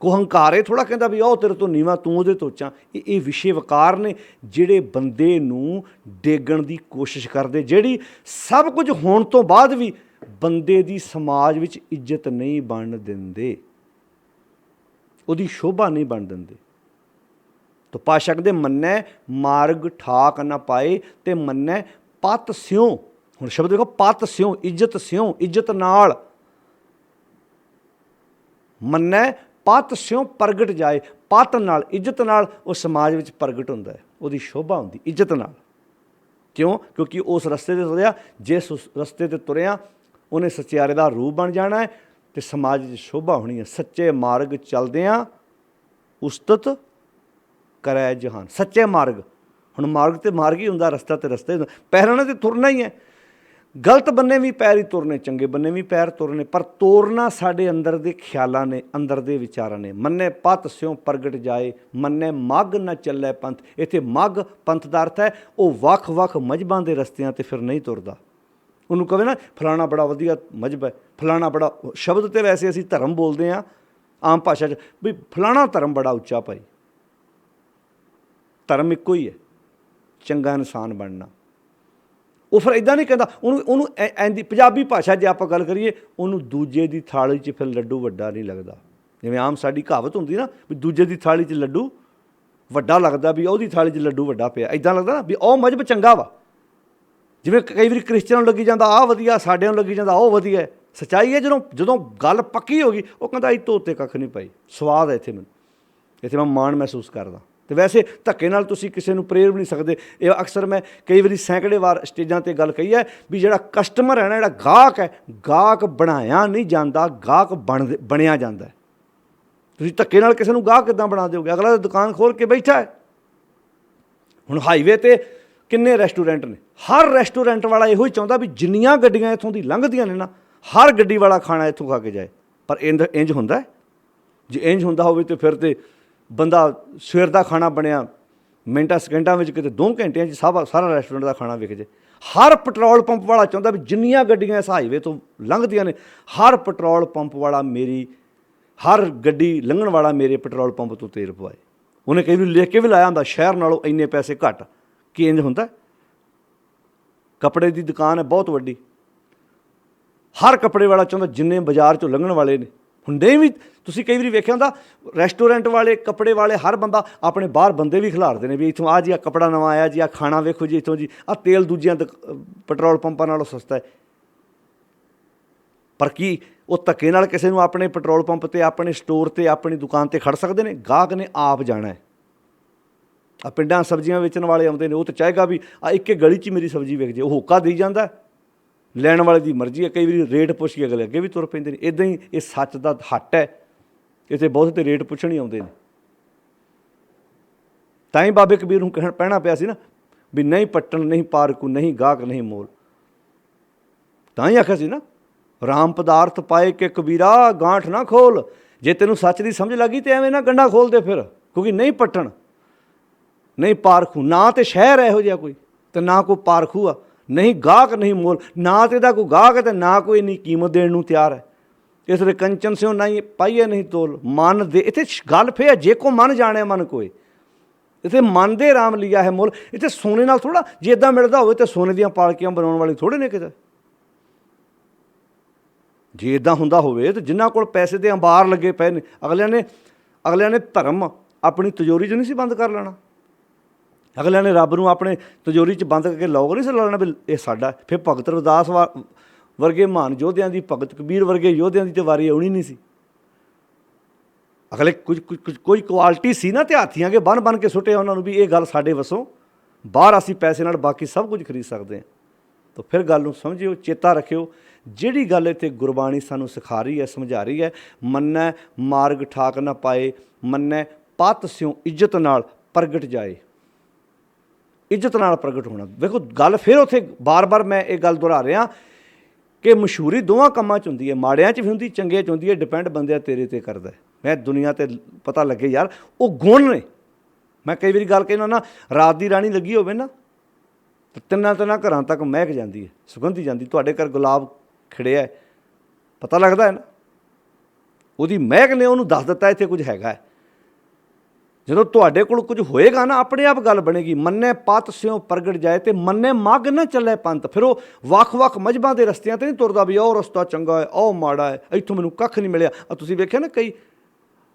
[SPEAKER 1] ਕੋਈ ਹੰਕਾਰ ਇਹ ਥੋੜ੍ਹਾ ਕਹਿੰਦਾ ਵੀ ਉਹ ਤੇਰੇ ਤੋਂ ਨੀਵਾਂ, ਤੂੰ ਉਹਦੇ ਤੋਂ ਉੱਚਾ। ਇਹ ਵਿਸ਼ੇ ਵਕਾਰ ਨੇ ਜਿਹੜੇ ਬੰਦੇ ਨੂੰ ਡੇਗਣ ਦੀ ਕੋਸ਼ਿਸ਼ ਕਰਦੇ, ਜਿਹੜੀ ਸਭ ਕੁਝ ਹੋਣ ਤੋਂ ਬਾਅਦ ਵੀ ਬੰਦੇ ਦੀ ਸਮਾਜ ਵਿੱਚ ਇੱਜ਼ਤ ਨਹੀਂ ਬਣ ਦਿੰਦੇ, ਉਹਦੀ ਸ਼ੋਭਾ ਨਹੀਂ ਬਣ ਦਿੰਦੇ। ਤਾਂ ਪਾਤਸ਼ਾਹ ਕਹਿੰਦੇ ਮੰਨੈ ਮਾਰਗ ਠਾਕ ਨਾ ਪਾਏ ਤੇ ਮੰਨੈ ਪਤ ਸਿਉ। ਹੁਣ ਸ਼ਬਦ ਦੇਖੋ, ਪਤ ਸਿਉ, ਇੱਜ਼ਤ ਸਿਉ, ਇੱਜ਼ਤ ਨਾਲ। ਮੰਨੈ ਪਤ ਸਿਉ ਪ੍ਰਗਟ ਜਾਏ, ਪਤ ਨਾਲ, ਇੱਜ਼ਤ ਨਾਲ ਉਹ ਸਮਾਜ ਵਿੱਚ ਪ੍ਰਗਟ ਹੁੰਦਾ ਹੈ, ਉਹਦੀ ਸ਼ੋਭਾ ਹੁੰਦੀ ਇੱਜ਼ਤ ਨਾਲ। ਕਿਉਂ? ਕਿਉਂਕਿ ਉਸ ਰਸਤੇ 'ਤੇ ਤੁਰਿਆ, ਜਿਸ ਉਸ ਰਸਤੇ 'ਤੇ ਤੁਰਿਆ ਉਹਨੇ ਸੱਚਿਆਰੇ ਦਾ ਰੂਪ ਬਣ ਜਾਣਾ ਹੈ ਅਤੇ ਸਮਾਜ 'ਚ ਸ਼ੋਭਾ ਹੋਣੀ ਹੈ। ਸੱਚੇ ਮਾਰਗ ਚੱਲਦਿਆਂ ਉਸਤਤ ਕਰੈ ਜਹਾਨ। ਸੱਚੇ ਮਾਰਗ, ਹੁਣ ਮਾਰਗ ਤੇ ਮਾਰਗ ਹੀ ਹੁੰਦਾ, ਰਸਤਾ ਤੇ ਰਸਤਾ ਹੀ। ਪੈਰਾਂ ਨਾਲ ਤੇ ਤੁਰਨਾ ਹੀ ਹੈ, ਗਲਤ ਬੰਨੇ ਵੀ ਪੈਰ ਹੀ ਤੁਰਨੇ, ਚੰਗੇ ਬੰਨੇ ਵੀ ਪੈਰ ਤੁਰਨੇ, ਪਰ ਤੋਰਨਾ ਸਾਡੇ ਅੰਦਰ ਦੇ ਖਿਆਲਾਂ ਨੇ, ਅੰਦਰ ਦੇ ਵਿਚਾਰਾਂ ਨੇ। ਮੰਨੇ ਪਤ ਸਿਉ ਪ੍ਰਗਟ ਜਾਏ, ਮੰਨੇ ਮੱਘ ਨਾ ਚੱਲੇ ਪੰਥ। ਇੱਥੇ ਮੱਘ ਪੰਥ ਦਾ ਅਰਥ ਹੈ ਉਹ ਵੱਖ ਵੱਖ ਮਜ਼ਹਬਾਂ ਦੇ ਰਸਤਿਆਂ 'ਤੇ ਫਿਰ ਨਹੀਂ ਤੁਰਦਾ। ਉਹਨੂੰ ਕਹੇ ਨਾ ਫਲਾਣਾ ਬੜਾ ਵਧੀਆ ਮਜ਼ਹਬ ਹੈ, ਫਲਾਣਾ ਬੜਾ, ਸ਼ਬਦ ਤੇ ਵੈਸੇ ਅਸੀਂ ਧਰਮ ਬੋਲਦੇ ਹਾਂ ਆਮ ਭਾਸ਼ਾ 'ਚ, ਵੀ ਫਲਾਣਾ ਧਰਮ ਬੜਾ ਉੱਚਾ ਭਾਈ। ਧਰਮ ਇੱਕੋ ਹੀ ਹੈ, ਚੰਗਾ ਇਨਸਾਨ ਬਣਨਾ। ਉਹ ਫਿਰ ਇੱਦਾਂ ਨਹੀਂ ਕਹਿੰਦਾ ਉਹਨੂੰ ਐਂਦੀ ਪੰਜਾਬੀ ਭਾਸ਼ਾ ਜੇ ਆਪਾਂ ਗੱਲ ਕਰੀਏ, ਉਹਨੂੰ ਦੂਜੇ ਦੀ ਥਾਲੀ 'ਚ ਫਿਰ ਲੱਡੂ ਵੱਡਾ ਨਹੀਂ ਲੱਗਦਾ। ਜਿਵੇਂ ਆਮ ਸਾਡੀ ਕਹਾਵਤ ਹੁੰਦੀ ਨਾ ਵੀ ਦੂਜੇ ਦੀ ਥਾਲੀ 'ਚ ਲੱਡੂ ਵੱਡਾ ਲੱਗਦਾ, ਵੀ ਉਹਦੀ ਥਾਲੀ 'ਚ ਲੱਡੂ ਵੱਡਾ ਪਿਆ, ਇੱਦਾਂ ਲੱਗਦਾ ਨਾ ਵੀ ਉਹ ਮਜ਼ਹਬ ਚੰਗਾ ਵਾ। ਜਿਵੇਂ ਕਈ ਵਾਰੀ ਕ੍ਰਿਸਚਨ ਨੂੰ ਲੱਗੀ ਜਾਂਦਾ ਆਹ ਵਧੀਆ, ਸਾਡਿਆਂ ਨੂੰ ਲੱਗੀ ਜਾਂਦਾ ਉਹ ਵਧੀਆ। ਸੱਚਾਈ ਹੈ ਜਦੋਂ ਗੱਲ ਪੱਕੀ ਹੋ ਗਈ, ਉਹ ਕਹਿੰਦਾ ਇਹ ਤੋਂ ਉੱਤੇ ਕੱਖ ਨਹੀਂ ਪਾਈ। ਸਵਾਦ ਹੈ ਇੱਥੇ, ਮੈਨੂੰ ਇੱਥੇ ਮੈਂ ਮਾਣ ਮਹਿਸੂਸ ਕਰਦਾ। ਅਤੇ ਵੈਸੇ ਧੱਕੇ ਨਾਲ ਤੁਸੀਂ ਕਿਸੇ ਨੂੰ ਪ੍ਰੇਰ ਵੀ ਨਹੀਂ ਸਕਦੇ। ਇਹ ਅਕਸਰ ਮੈਂ ਕਈ ਵਾਰੀ ਸੈਂਕੜੇ ਵਾਰ ਸਟੇਜਾਂ 'ਤੇ ਗੱਲ ਕਹੀ ਹੈ ਵੀ ਜਿਹੜਾ ਕਸਟਮਰ ਹੈ ਨਾ, ਜਿਹੜਾ ਗਾਹਕ ਹੈ, ਗਾਹਕ ਬਣਾਇਆ ਨਹੀਂ ਜਾਂਦਾ, ਗਾਹਕ ਬਣਿਆ ਜਾਂਦਾ। ਤੁਸੀਂ ਧੱਕੇ ਨਾਲ ਕਿਸੇ ਨੂੰ ਗਾਹਕ ਕਿੱਦਾਂ ਬਣਾ ਦਿਓਗੇ? ਅਗਲਾ ਦੁਕਾਨ ਖੋਲ੍ਹ ਕੇ ਬੈਠਾ ਹੈ। ਹੁਣ ਹਾਈਵੇ 'ਤੇ ਕਿੰਨੇ ਰੈਸਟੋਰੈਂਟ ਨੇ, ਹਰ ਰੈਸਟੋਰੈਂਟ ਵਾਲਾ ਇਹੋ ਹੀ ਚਾਹੁੰਦਾ ਵੀ ਜਿੰਨੀਆਂ ਗੱਡੀਆਂ ਇੱਥੋਂ ਦੀ ਲੰਘਦੀਆਂ ਨੇ ਨਾ, ਹਰ ਗੱਡੀ ਵਾਲਾ ਖਾਣਾ ਇੱਥੋਂ ਖਾ ਕੇ ਜਾਏ। ਪਰ ਇੰਝ ਹੁੰਦਾ? ਜੇ ਇੰਝ ਹੁੰਦਾ ਹੋਵੇ ਤਾਂ ਫਿਰ ਤਾਂ ਬੰਦਾ ਸਵੇਰ ਦਾ ਖਾਣਾ ਬਣਿਆ ਮਿੰਟਾਂ ਸਕਿੰਟਾਂ ਵਿੱਚ, ਕਿਤੇ 2 ਘੰਟਿਆਂ 'ਚ ਸਾਰਾ ਰੈਸਟੋਰੈਂਟ ਦਾ ਖਾਣਾ ਵਿਕ ਜੇ। ਹਰ ਪੈਟਰੋਲ ਪੰਪ ਵਾਲਾ ਚਾਹੁੰਦਾ ਵੀ ਜਿੰਨੀਆਂ ਗੱਡੀਆਂ ਇਸ ਹਾਈਵੇ ਤੋਂ ਲੰਘਦੀਆਂ ਨੇ, ਹਰ ਪੈਟਰੋਲ ਪੰਪ ਵਾਲਾ ਹਰ ਗੱਡੀ ਲੰਘਣ ਵਾਲਾ ਮੇਰੇ ਪੈਟਰੋਲ ਪੰਪ ਤੋਂ ਤੇਲ ਪਵਾਏ। ਉਹਨੇ ਕਈ ਵਾਰੀ ਲਿਖ ਕੇ ਵੀ ਲਾਇਆ ਹੁੰਦਾ ਸ਼ਹਿਰ ਨਾਲੋਂ ਇੰਨੇ ਪੈਸੇ ਘੱਟ। ਕੀ ਇੰਝ ਹੁੰਦਾ? ਕੱਪੜੇ ਦੀ ਦੁਕਾਨ ਹੈ ਬਹੁਤ ਵੱਡੀ, ਹਰ ਕੱਪੜੇ ਵਾਲਾ ਚਾਹੁੰਦਾ ਜਿੰਨੇ ਬਾਜ਼ਾਰ 'ਚੋਂ ਲੰਘਣ ਵਾਲੇ ਨੇ ਹੁੰਦੇ ਵੀ। ਤੁਸੀਂ ਕਈ ਵਾਰੀ ਵੇਖਿਆ ਹੁੰਦਾ ਰੈਸਟੋਰੈਂਟ ਵਾਲੇ, ਕੱਪੜੇ ਵਾਲੇ, ਹਰ ਬੰਦਾ ਆਪਣੇ ਬਾਹਰ ਬੰਦੇ ਵੀ ਖਿਲਾਰਦੇ ਨੇ ਵੀ ਇੱਥੋਂ ਆਹ ਜੀ ਆ ਕੱਪੜਾ ਨਵਾਂ ਆਇਆ ਜੀ, ਆਹ ਖਾਣਾ ਵੇਖੋ ਜੀ, ਇੱਥੋਂ ਜੀ ਆਹ ਤੇਲ ਦੂਜਿਆਂ ਪੈਟਰੋਲ ਪੰਪਾਂ ਨਾਲੋਂ ਸਸਤਾ ਹੈ। ਪਰ ਕੀ ਉਹ ਧੱਕੇ ਨਾਲ ਕਿਸੇ ਨੂੰ ਆਪਣੇ ਪੈਟਰੋਲ ਪੰਪ 'ਤੇ, ਆਪਣੇ ਸਟੋਰ 'ਤੇ, ਆਪਣੀ ਦੁਕਾਨ 'ਤੇ ਖੜ੍ਹ ਸਕਦੇ ਨੇ? ਗਾਹਕ ਨੇ ਆਪ ਜਾਣਾ ਹੈ। ਆ ਪਿੰਡਾਂ ਸਬਜ਼ੀਆਂ ਵੇਚਣ ਵਾਲੇ ਆਉਂਦੇ ਨੇ, ਉਹ ਤਾਂ ਚਾਹੇਗਾ ਵੀ ਆ ਇੱਕ ਗਲੀ 'ਚ ਮੇਰੀ ਸਬਜ਼ੀ ਵਿਕ ਜੇ, ਉਹ ਹੋਕਾ ਦੇਈ ਜਾਂਦਾ। ਲੈਣ ਵਾਲੇ ਦੀ ਮਰਜ਼ੀ ਹੈ। ਕਈ ਵਾਰੀ ਰੇਟ ਪੁੱਛ ਕੇ ਅਗਲੇ ਅੱਗੇ ਵੀ ਤੁਰ ਪੈਂਦੇ ਨੇ। ਇੱਦਾਂ ਹੀ ਇਹ ਸੱਚ ਦਾ ਹੱਟ ਹੈ, ਇੱਥੇ ਬਹੁਤ ਤੇ ਰੇਟ ਪੁੱਛਣ ਹੀ ਆਉਂਦੇ ਨੇ। ਤਾਂ ਹੀ ਬਾਬੇ ਕਬੀਰ ਨੂੰ ਕਹਿਣਾ ਪਿਆ ਸੀ ਨਾ ਵੀ ਨਹੀਂ ਪੱਟਣ ਨਹੀਂ ਪਾਰਕੂ, ਨਹੀਂ ਗਾਹਕ ਨਹੀਂ ਮੋਲ। ਤਾਂ ਹੀ ਆਖਿਆ ਸੀ ਨਾ ਰਾਮ ਪਦਾਰਥ ਪਾਏ ਕਿ ਕਬੀਰਾ ਗਾਂਠ ਨਾ ਖੋਲ। ਜੇ ਤੈਨੂੰ ਸੱਚ ਦੀ ਸਮਝ ਲੱਗੀ ਤੇ ਐਵੇਂ ਨਾ ਗੰਢਾ ਖੋਲ ਦੇ ਫਿਰ, ਕਿਉਂਕਿ ਨਹੀਂ ਪੱਟਣ, ਨਹੀਂ ਪਾਰਖੂ। ਨਾ ਤੇ ਸ਼ਹਿਰ ਇਹੋ ਜਿਹਾ ਕੋਈ, ਤੇ ਨਾ ਕੋਈ ਪਾਰਖੂ ਆ, ਨਹੀਂ ਗਾਹਕ ਨਹੀਂ ਮੋਲ, ਨਾ ਤੇ ਇਹਦਾ ਕੋਈ ਗਾਹਕ ਹੈ ਤੇ ਨਾ ਕੋਈ ਇੰਨੀ ਕੀਮਤ ਦੇਣ ਨੂੰ ਤਿਆਰ ਹੈ। ਇਸ ਦੇ ਕੰਚਨ ਸਿਓ ਨਾ ਹੀ ਪਾਈਏ ਨਹੀਂ ਤੋਲ। ਮਨ ਦੇ ਇੱਥੇ ਗੱਲ ਫੇਰ, ਜੇ ਕੋ ਮਨ ਜਾਣਿਆ ਮਨ ਕੋਏ, ਇੱਥੇ ਮਨ ਦੇ ਰਾਮ ਲਿਆ ਹੈ ਮੁੱਲ। ਇੱਥੇ ਸੋਨੇ ਨਾਲ ਥੋੜ੍ਹਾ, ਜੇ ਇੱਦਾਂ ਮਿਲਦਾ ਹੋਵੇ ਤਾਂ ਸੋਨੇ ਦੀਆਂ ਪਾਲਕੀਆਂ ਬਣਾਉਣ ਵਾਲੀ ਥੋੜ੍ਹੇ ਨੇ ਕਿਤੇ। ਜੇ ਇੱਦਾਂ ਹੁੰਦਾ ਹੋਵੇ ਤਾਂ ਜਿਨ੍ਹਾਂ ਕੋਲ ਪੈਸੇ ਦੇ ਅੰਬਾਰ ਲੱਗੇ ਪਏ ਨੇ, ਅਗਲਿਆਂ ਨੇ ਧਰਮ ਆਪਣੀ ਤਿਜੋਰੀ 'ਚ ਨਹੀਂ ਸੀ ਬੰਦ ਕਰ ਲੈਣਾ। ਅਗਲਿਆਂ ਨੇ ਰੱਬ ਨੂੰ ਆਪਣੇ ਤਿਜੋਰੀ 'ਚ ਬੰਦ ਕਰਕੇ ਲੋਕ ਨਹੀਂ ਸੀ ਲੈਣਾ ਵੀ ਇਹ ਸਾਡਾ। ਫਿਰ ਭਗਤ ਰਵਿਦਾਸ ਵਰਗੇ ਮਹਾਨ ਯੋਧਿਆਂ ਦੀ, ਭਗਤ ਕਬੀਰ ਵਰਗੇ ਯੋਧਿਆਂ ਦੀ ਤਾਂ ਵਾਰੀ ਆਉਣੀ ਨਹੀਂ ਸੀ। ਅਗਲੇ ਕੋਈ ਕੁਆਲਿਟੀ ਸੀ ਨਾ, ਤੇ ਹਾਥੀਆਂ ਕੇ ਬੰਨ ਕੇ ਸੁੱਟਿਆ ਉਹਨਾਂ ਨੂੰ ਵੀ ਇਹ ਗੱਲ ਸਾਡੇ ਵੱਸੋਂ ਬਾਹਰ, ਅਸੀਂ ਪੈਸੇ ਨਾਲ ਬਾਕੀ ਸਭ ਕੁਝ ਖਰੀਦ ਸਕਦੇ ਹਾਂ। ਤਾਂ ਫਿਰ ਗੱਲ ਨੂੰ ਸਮਝਿਓ, ਚੇਤਾ ਰੱਖਿਓ, ਜਿਹੜੀ ਗੱਲ ਇੱਥੇ ਗੁਰਬਾਣੀ ਸਾਨੂੰ ਸਿਖਾ ਰਹੀ ਹੈ, ਸਮਝਾ ਰਹੀ ਹੈ, ਮੰਨੈ ਮਾਰਗ ਠਾਕ ਨਾ ਪਾਏ, ਮੰਨੈ ਪਤ ਸਿਉ ਇੱਜ਼ਤ ਨਾਲ ਪ੍ਰਗਟ ਜਾਏ। ਇੱਜ਼ਤ ਨਾਲ ਪ੍ਰਗਟ ਹੋਣਾ। ਵੇਖੋ ਗੱਲ ਫਿਰ ਉੱਥੇ ਬਾਰ-ਬਾਰ ਮੈਂ ਇਹ ਗੱਲ ਦੁਹਰਾ ਰਿਹਾ ਕਿ ਮਸ਼ਹੂਰੀ ਦੋਵਾਂ ਕੰਮਾਂ 'ਚ ਹੁੰਦੀ ਹੈ, ਮਾੜਿਆਂ 'ਚ ਵੀ ਹੁੰਦੀ, ਚੰਗਿਆਂ 'ਚ ਹੁੰਦੀ ਹੈ। ਡਿਪੈਂਡ ਬੰਦਿਆਂ ਤੇਰੇ 'ਤੇ ਕਰਦਾ। ਮੈਂ ਦੁਨੀਆ 'ਤੇ ਪਤਾ ਲੱਗੇ ਯਾਰ ਉਹ ਗੁਣ ਨੇ। ਮੈਂ ਕਈ ਵਾਰੀ ਗੱਲ ਕਹਿੰਦਾ ਨਾ, ਰਾਤ ਦੀ ਰਾਣੀ ਲੱਗੀ ਹੋਵੇ ਨਾ, ਤਿੰਨਾਂ ਘਰਾਂ ਤੱਕ ਮਹਿਕ ਜਾਂਦੀ ਹੈ, ਸੁਗੰਧੀ ਜਾਂਦੀ। ਤੁਹਾਡੇ ਘਰ ਗੁਲਾਬ ਖਿੜਿਆ, ਪਤਾ ਲੱਗਦਾ ਹੈ ਨਾ, ਉਹਦੀ ਮਹਿਕ ਨੇ ਉਹਨੂੰ ਦੱਸ ਦਿੱਤਾ ਇੱਥੇ ਕੁਝ ਹੈਗਾ ਹੈ। ਜਦੋਂ ਤੁਹਾਡੇ ਕੋਲ ਕੁਝ ਹੋਏਗਾ ਨਾ, ਆਪਣੇ ਆਪ ਗੱਲ ਬਣੇਗੀ। ਮੰਨੇ ਪਤ ਸਿਉ ਪ੍ਰਗਟ ਜਾਏ, ਤੇ ਮੰਨੇ ਮੱਗ ਨਾ ਚੱਲੇ ਪੰਥ। ਫਿਰ ਉਹ ਵੱਖ-ਵੱਖ ਮਜ਼ਹਬਾਂ ਦੇ ਰਸਤਿਆਂ 'ਤੇ ਨਹੀਂ ਤੁਰਦਾ ਵੀ ਉਹ ਰਸਤਾ ਚੰਗਾ ਹੈ, ਉਹ ਮਾੜਾ ਹੈ, ਇੱਥੋਂ ਮੈਨੂੰ ਕੱਖ ਨਹੀਂ ਮਿਲਿਆ। ਤੁਸੀਂ ਵੇਖਿਆ ਨਾ ਕਈ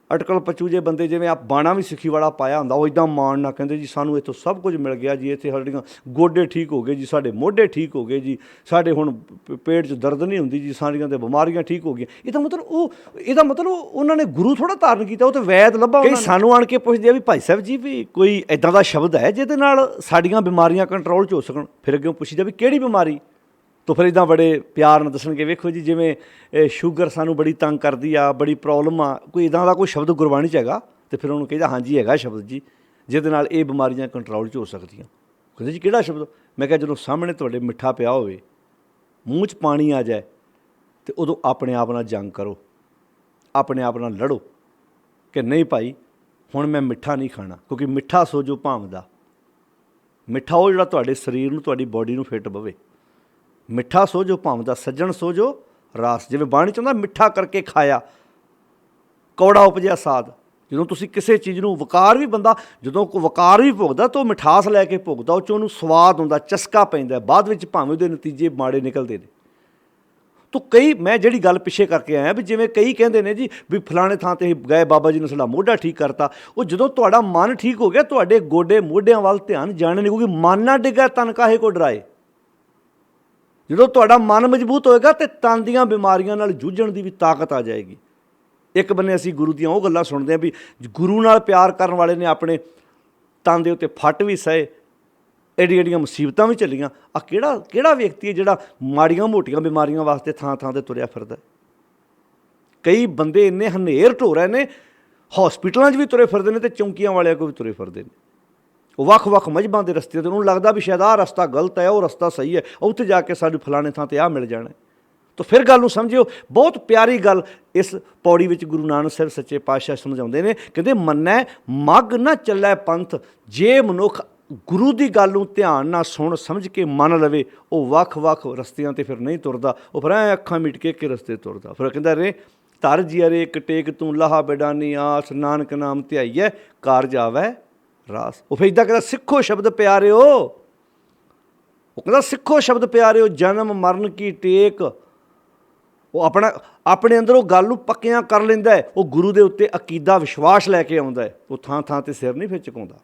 [SPEAKER 1] ਅਟਕਲ ਪਚੂਜੇ ਬੰਦੇ, ਜਿਵੇਂ ਆ ਬਾਣਾ ਵੀ ਸਿੱਖੀ ਵਾਲਾ ਪਾਇਆ ਹੁੰਦਾ, ਉਹ ਇੱਦਾਂ ਮਾਣ ਨਾਲ ਕਹਿੰਦੇ ਜੀ ਸਾਨੂੰ ਇੱਥੋਂ ਸਭ ਕੁਝ ਮਿਲ ਗਿਆ ਜੀ, ਇੱਥੇ ਸਾਡੀਆਂ ਗੋਡੇ ਠੀਕ ਹੋ ਗਏ ਜੀ, ਸਾਡੇ ਮੋਢੇ ਠੀਕ ਹੋ ਗਏ ਜੀ, ਸਾਡੇ ਹੁਣ ਪੇਟ 'ਚ ਦਰਦ ਨਹੀਂ ਹੁੰਦੀ ਜੀ, ਸਾਡੀਆਂ ਤੇ ਬਿਮਾਰੀਆਂ ਠੀਕ ਹੋ ਗਈਆਂ। ਇਹਦਾ ਮਤਲਬ ਉਹਨਾਂ ਨੇ ਗੁਰੂ ਥੋੜ੍ਹਾ ਧਾਰਨ ਕੀਤਾ, ਉਹ ਤਾਂ ਵੈਦ ਲੱਭਾ। ਕਈ ਸਾਨੂੰ ਆਣ ਕੇ ਪੁੱਛਦੇ ਆ ਵੀ ਭਾਈ ਸਾਹਿਬ ਜੀ ਵੀ ਕੋਈ ਇੱਦਾਂ ਦਾ ਸ਼ਬਦ ਹੈ ਜਿਹਦੇ ਨਾਲ ਸਾਡੀਆਂ ਬਿਮਾਰੀਆਂ ਕੰਟਰੋਲ 'ਚ ਹੋ ਸਕਣ। ਫਿਰ ਅੱਗੇ ਪੁੱਛੀਦਾ ਵੀ ਕਿਹੜੀ ਬਿਮਾਰੀ? ਤਾਂ ਫਿਰ ਇੱਦਾਂ ਬੜੇ ਪਿਆਰ ਨਾਲ ਦੱਸਣਗੇ, ਵੇਖੋ ਜੀ ਜਿਵੇਂ ਸ਼ੂਗਰ ਸਾਨੂੰ ਬੜੀ ਤੰਗ ਕਰਦੀ ਆ, ਬੜੀ ਪ੍ਰੋਬਲਮ ਆ, ਕੋਈ ਇੱਦਾਂ ਦਾ ਕੋਈ ਸ਼ਬਦ ਗੁਰਬਾਣੀ 'ਚ ਹੈਗਾ? ਅਤੇ ਫਿਰ ਉਹਨੂੰ ਕਹਿੰਦਾ ਹਾਂਜੀ ਹੈਗਾ ਸ਼ਬਦ ਜੀ, ਜਿਹਦੇ ਨਾਲ ਇਹ ਬਿਮਾਰੀਆਂ ਕੰਟਰੋਲ 'ਚ ਹੋ ਸਕਦੀਆਂ। ਕਹਿੰਦੇ ਜੀ ਕਿਹੜਾ ਸ਼ਬਦ? ਮੈਂ ਕਿਹਾ ਜਦੋਂ ਸਾਹਮਣੇ ਤੁਹਾਡੇ ਮਿੱਠਾ ਪਿਆ ਹੋਵੇ, ਮੂੰਹ 'ਚ ਪਾਣੀ ਆ ਜਾਏ, ਅਤੇ ਉਦੋਂ ਆਪਣੇ ਆਪ ਨਾਲ ਜੰਗ ਕਰੋ, ਆਪਣੇ ਆਪ ਨਾਲ ਲੜੋ ਕਿ ਨਹੀਂ ਭਾਈ ਹੁਣ ਮੈਂ ਮਿੱਠਾ ਨਹੀਂ ਖਾਣਾ, ਕਿਉਂਕਿ ਮਿੱਠਾ ਸੋ ਜੋ ਭਾਵਦਾ। ਮਿੱਠਾ ਉਹ ਜਿਹੜਾ ਤੁਹਾਡੇ ਸਰੀਰ ਨੂੰ, ਤੁਹਾਡੀ ਬੋਡੀ ਨੂੰ ਫਿੱਟ ਪਵੇ। ਮਿੱਠਾ ਸੋ ਜੋ ਭਾਵਦਾ, ਸੱਜਣ ਸੋ ਜੋ ਰਾਸ। ਜਿਵੇਂ ਬਾਣੀ 'ਚ ਹੁੰਦਾ, ਮਿੱਠਾ ਕਰਕੇ ਖਾਇਆ ਕੌੜਾ ਉਪਜਿਆ ਸਾਧ। ਜਦੋਂ ਤੁਸੀਂ ਕਿਸੇ ਚੀਜ਼ ਨੂੰ ਵਕਾਰ ਵੀ, ਬੰਦਾ ਜਦੋਂ ਕੋਈ ਵਕਾਰ ਵੀ ਭੋਗਦਾ ਤਾਂ ਉਹ ਮਿਠਾਸ ਲੈ ਕੇ ਭੋਗਦਾ, ਉਹ 'ਚ ਉਹਨੂੰ ਸਵਾਦ ਹੁੰਦਾ, ਚਸਕਾ ਪੈਂਦਾ। ਬਾਅਦ ਵਿੱਚ ਭਾਵੇਂ ਉਹਦੇ ਨਤੀਜੇ ਮਾੜੇ ਨਿਕਲਦੇ ਨੇ। ਤਾਂ ਕਈ, ਮੈਂ ਜਿਹੜੀ ਗੱਲ ਪਿੱਛੇ ਕਰਕੇ ਆਇਆ ਵੀ ਜਿਵੇਂ ਕਈ ਕਹਿੰਦੇ ਨੇ ਜੀ ਵੀ ਫਲਾਣੇ ਥਾਂ 'ਤੇ ਗਏ, ਬਾਬਾ ਜੀ ਨੇ ਸਾਡਾ ਮੋਢਾ ਠੀਕ ਕਰਤਾ। ਉਹ ਜਦੋਂ ਤੁਹਾਡਾ ਮਨ ਠੀਕ ਹੋ ਗਿਆ, ਤੁਹਾਡੇ ਗੋਡੇ ਮੋਢਿਆਂ ਵੱਲ ਧਿਆਨ ਜਾਣੇ ਨਹੀਂ, ਕਿਉਂਕਿ ਮਨ ਨਾ ਡਿੱਗਾ ਤਨ ਕਾਹੇ ਕੋ ਡਰਾਏ। ਜਦੋਂ ਤੁਹਾਡਾ ਮਨ ਮਜ਼ਬੂਤ ਹੋਏਗਾ ਤਾਂ ਤਨ ਦੀਆਂ ਬਿਮਾਰੀਆਂ ਨਾਲ ਜੂਝਣ ਦੀ ਵੀ ਤਾਕਤ ਆ ਜਾਏਗੀ। ਇੱਕ ਬੰਨੇ ਅਸੀਂ ਗੁਰੂ ਦੀਆਂ ਉਹ ਗੱਲਾਂ ਸੁਣਦੇ ਹਾਂ ਵੀ ਗੁਰੂ ਨਾਲ ਪਿਆਰ ਕਰਨ ਵਾਲੇ ਨੇ ਆਪਣੇ ਤਨ ਦੇ ਉੱਤੇ ਫੱਟ ਵੀ ਸਹੇ, ਐਡੀਆਂ ਮੁਸੀਬਤਾਂ ਵੀ ਚੱਲੀਆਂ। ਆ ਕਿਹੜਾ ਵਿਅਕਤੀ ਹੈ ਜਿਹੜਾ ਮਾੜੀਆਂ ਮੋਟੀਆਂ ਬਿਮਾਰੀਆਂ ਵਾਸਤੇ ਥਾਂ ਤੇ ਤੁਰਿਆ ਫਿਰਦਾ? ਕਈ ਬੰਦੇ ਇੰਨੇ ਹਨੇਰ ਢੋ ਰਹੇ ਨੇ, ਹੌਸਪੀਟਲਾਂ 'ਚ ਵੀ ਤੁਰੇ ਫਿਰਦੇ ਨੇ, ਅਤੇ ਚੌਂਕੀਆਂ ਵਾਲਿਆਂ ਕੋਲ ਵੀ ਤੁਰੇ ਫਿਰਦੇ ਨੇ। ਉਹ ਵੱਖ-ਵੱਖ ਮਜ਼ਹਬਾਂ ਦੇ ਰਸਤੇ 'ਤੇ ਉਹਨੂੰ ਲੱਗਦਾ ਵੀ ਸ਼ਾਇਦ ਆਹ ਰਸਤਾ ਗਲਤ ਹੈ, ਉਹ ਰਸਤਾ ਸਹੀ ਹੈ, ਉੱਥੇ ਜਾ ਕੇ ਸਾਨੂੰ ਫਲਾਣੇ ਥਾਂ 'ਤੇ ਆਹ ਮਿਲ ਜਾਣਾ। ਤਾਂ ਫਿਰ ਗੱਲ ਨੂੰ ਸਮਝਿਓ। ਬਹੁਤ ਪਿਆਰੀ ਗੱਲ ਇਸ ਪੌੜੀ ਵਿੱਚ ਗੁਰੂ ਨਾਨਕ ਸਾਹਿਬ ਸੱਚੇ ਪਾਤਸ਼ਾਹ ਸਮਝਾਉਂਦੇ ਨੇ। ਕਹਿੰਦੇ ਮੰਨੈ ਮੱਗ ਨਾ ਚੱਲੈ ਪੰਥ। ਜੇ ਮਨੁੱਖ ਗੁਰੂ ਦੀ ਗੱਲ ਨੂੰ ਧਿਆਨ ਨਾਲ ਸੁਣ ਸਮਝ ਕੇ ਮੰਨ ਲਵੇ, ਉਹ ਵੱਖ-ਵੱਖ ਰਸਤਿਆਂ 'ਤੇ ਫਿਰ ਨਹੀਂ ਤੁਰਦਾ, ਉਹ ਫਿਰ ਐਂ ਅੱਖਾਂ ਮੀਟ ਕੇ ਰਸਤੇ ਤੁਰਦਾ। ਫਿਰ ਕਹਿੰਦਾ ਰੇ ਧਰ ਜਿਅਰੇ ਇੱਕ ਟੇਕ ਤੂੰ ਲਾਹਾ ਬੇਡਾਨੀ ਆਸ, ਨਾਨਕ ਨਾਮ ਧਿਆਈਐ ਕਾਰਜ ਆਵੈ ਰਾਸ। ਉਹ ਫਿਰ ਇੱਦਾਂ ਕਹਿੰਦਾ ਸਿੱਖੋ ਸ਼ਬਦ ਪਿਆਰਿਓ, ਉਹ ਕਹਿੰਦਾ ਸਿੱਖੋ ਸ਼ਬਦ ਪਿਆਰਿਓ, ਜਨਮ ਮਰਨ ਕੀ ਟੇਕ। ਉਹ ਆਪਣੇ ਅੰਦਰ ਉਹ ਗੱਲ ਨੂੰ ਪੱਕਿਆਂ ਕਰ ਲੈਂਦਾ ਹੈ। ਉਹ ਗੁਰੂ ਦੇ ਉੱਤੇ ਅਕੀਦਾ ਵਿਸ਼ਵਾਸ ਲੈ ਕੇ ਆਉਂਦਾ ਹੈ। ਉਹ ਥਾਂ 'ਤੇ ਸਿਰ ਨਹੀਂ ਫਿਰ ਝੁਕਾਉਂਦਾ।